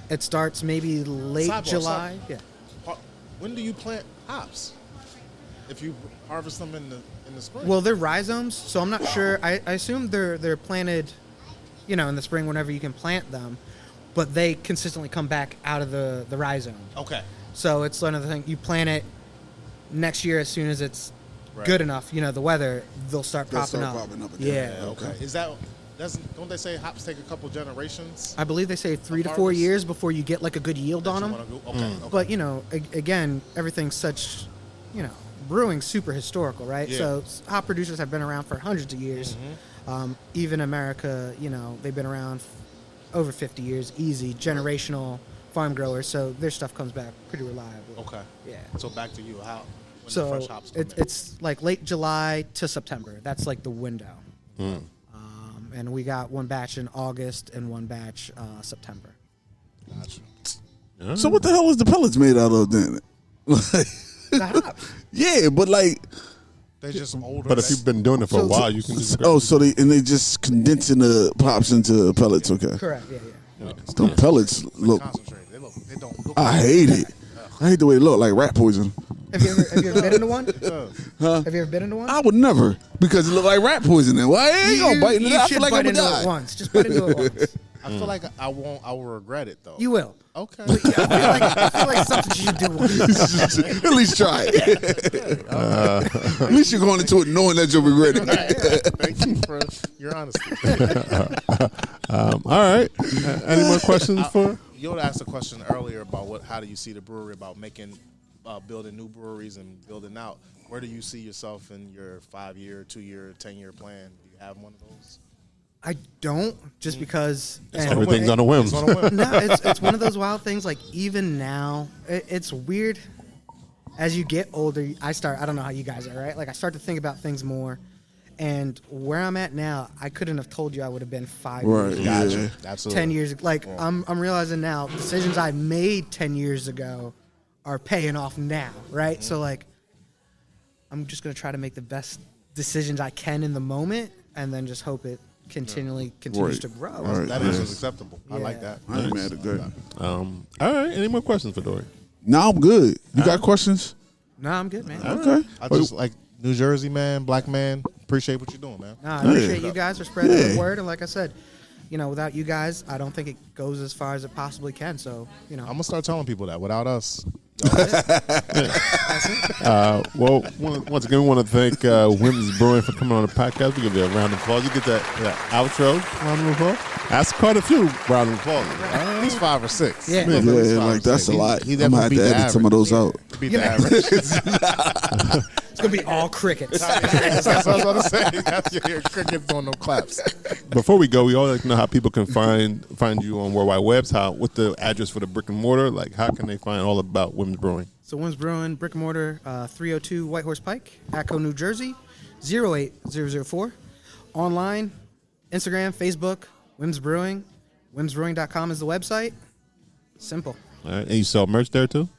it starts maybe late Sidebar, July. Yeah. When do you plant hops? If you harvest them in the spring. Well, they're rhizomes, so I'm not sure. I assume they're planted, you know, in the spring whenever you can plant them, but they consistently come back out of the rhizome. Okay. So it's another thing. You plant it next year as soon as it's Right. good enough, you know, the weather, they'll start They'll popping start up. popping up again. Yeah. Okay. Don't they say hops take a couple generations? I believe they say 3 to 4 harvest? years before you get like a good yield on them. Okay. But you know, again, everything's such, you know, brewing's super historical, right? Yeah. So hop producers have been around for hundreds of years. Even America, you know, they've been around over 50 years, easy, generational farm growers. So their stuff comes back pretty reliably. Okay. Yeah. So back to you. When the So fresh hops come in? it's like late July to September. That's like the window. And we got one batch in August and one batch September. So what the hell is the pellets made out of then? The hops. Yeah, but like, They're just older. But if you've been doing it for a while, you can just so they just condensing the pops into pellets. Okay. Correct. Yeah. Them pellets look. concentrated. They don't look. I hate it. I hate the way they look, like rat poison. Have you ever been into one? Have you ever been into one? I would never, because it look like rat poison. Then why ain't gonna bite into You it? I should feel like bite I'm into gonna it die. once. Just bite into it once. I feel like I won't. I will regret it though. You will. Okay. I feel like something you should do once. At least try it. At least you're going into it knowing that you'll regret it. Thank you for your honesty. all right. Any more questions for? You asked a question earlier about how do you see the brewery, about making, building new breweries and building out. Where do you see yourself in your 5-year, 2-year, 10-year plan? Do you have one of those? I don't, just because Everything's on a whim. It's on a whim. No, it's one of those wild things. Like even now, it's weird. as you get older, I don't know how you guys are, right? Like I start to think about things more. And where I'm at now, I couldn't have told you I would have been 5 years ago. Gotcha. Absolutely. 10 years. Like, I'm realizing now, decisions I made 10 years ago are paying off now, right? So, like, I'm just going to try to make the best decisions I can in the moment and then just hope it continues to grow. Right. That is acceptable. I like that. I ain't mad at that. All right. Any more questions for Dorien? No, I'm good. You got questions? No, I'm good, man. Okay. I just like New Jersey man, black man. Appreciate what you're doing, man. No, I appreciate you guys for spreading the word. And like I said, without you guys, I don't think it goes as far as it possibly can. So, I'm going to start telling people that without us. Well, once again, we want to thank Whims Brewing for coming on the podcast. We give you a round of applause. You get that outro round of applause. That's quite a few round of applause. At least 5 or 6. Yeah. Yeah, like that's a lot. I'm gonna have to edit some of those out. Beat the average. it's going to be all crickets. That's what I was about to say. That's your crickets doing no claps. Before we go, we always like to know how people can find you on World Wide Webs. What's the address for the brick and mortar? Like, how can they find all about Whims Brewing? So Whims Brewing, brick and mortar, 302 White Horse Pike, Atco, New Jersey, 08004. Online, Instagram, Facebook, Whims Brewing. WhimsBrewing.com is the website. Simple. All right, and you sell merch there too?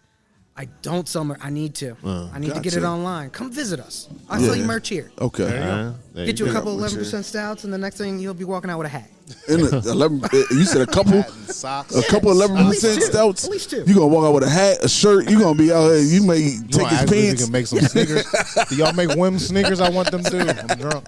I don't sell merch. I need to. I need to get it gotcha. online. Come visit us. I'll sell you merch here. Okay. There Get you a go. couple 11% stouts, and the next thing you'll be walking out with a hat. And 11, you said a couple Socks. 11% stouts. At least two. You gonna walk out with a hat, a shirt. You gonna be out here. You may take his We pants. can make some sneakers. Do y'all make Whims sneakers? I want them to. I'm drunk.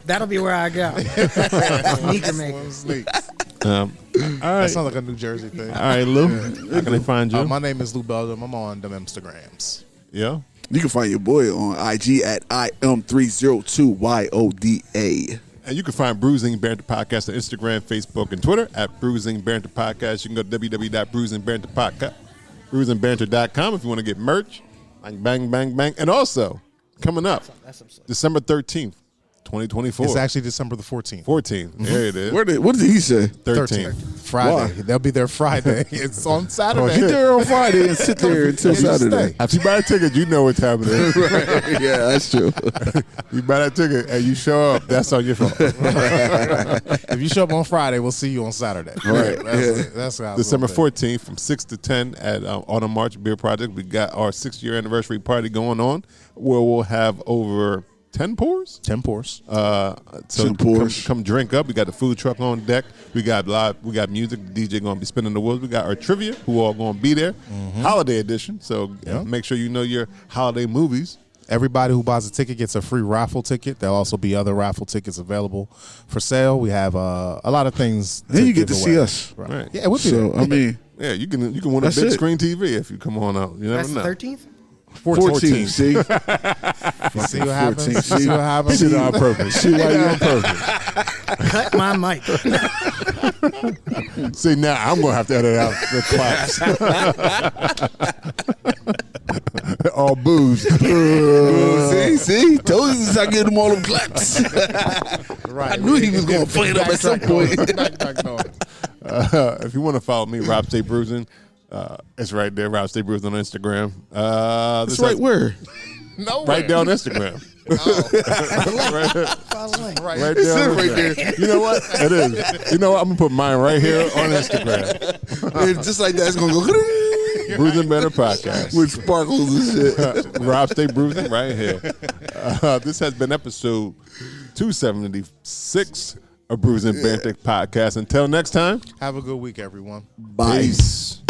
That'll be where I go. Sneaker maker. Whims sneaks. All That right. sounds like a New Jersey thing. All right, Lou. How can they find you? My name is Lou Belgium. I'm on them Instagrams. Yeah. You can find your boy on IG at IM302YODA. And you can find Bruising Banter Podcast on Instagram, Facebook, and Twitter at Bruising Banter Podcast. You can go to www.bruisingbanterpodcast.com if you want to get merch. Bang, bang, bang, bang. And also, coming up, December 13th, 2024. It's actually December the 14th. 14th. There it is. What did he say? 13th. Friday. Why? They'll be there Friday. It's on Get Saturday. there on Friday and sit there until Yeah, just Saturday. If you buy a ticket, you know what's happening. Yeah, that's true. You buy that ticket and you show up, that's on your phone. If you show up on Friday, we'll see you on Saturday. Right. That's how it's December gonna 14th from 6 to 10 at Autumn March Beer Project. We got our 6-year anniversary party going on where we'll have over 10 pours. be. 10 pours. So 10 pours. come drink up. We got the food truck on deck. We got live. We got music. The DJ going to be spinning the wheels. We got our trivia, who all going to be there. Holiday edition. So make sure you know your holiday movies. Everybody who buys a ticket gets a free raffle ticket. There'll also be other raffle tickets available for sale. We have a lot of things. Then you get give to away. see us. Right. Yeah, we'll be So there. I mean, Yeah, you can win a That's big it. screen TV if you come on out. You never That's the know. 13th? 14. See, You see what happens? 14. You see what happens? He did it on purpose. see why you on purpose. Cut my mic. See, now I'm going to have to edit out the claps. All booze. See, told you I give him all them claps. Right. I knew he was going to play it up at some point. If you want to follow me, Rob Stay Bruising, it's right there. Rob Stay Bruising on Instagram. That's right where? Right there on Instagram. Right. Right there. On Instagram. You know what? It is. You know what? I'm gonna put mine right here on Instagram. It's just like that. It's going to go Bruising Better Podcast. with sparkles and shit. Rob Stay Bruising right here. This has been episode 276 of Bruising Banter Podcast. Until next time, Have a good week, everyone. Bye. peace.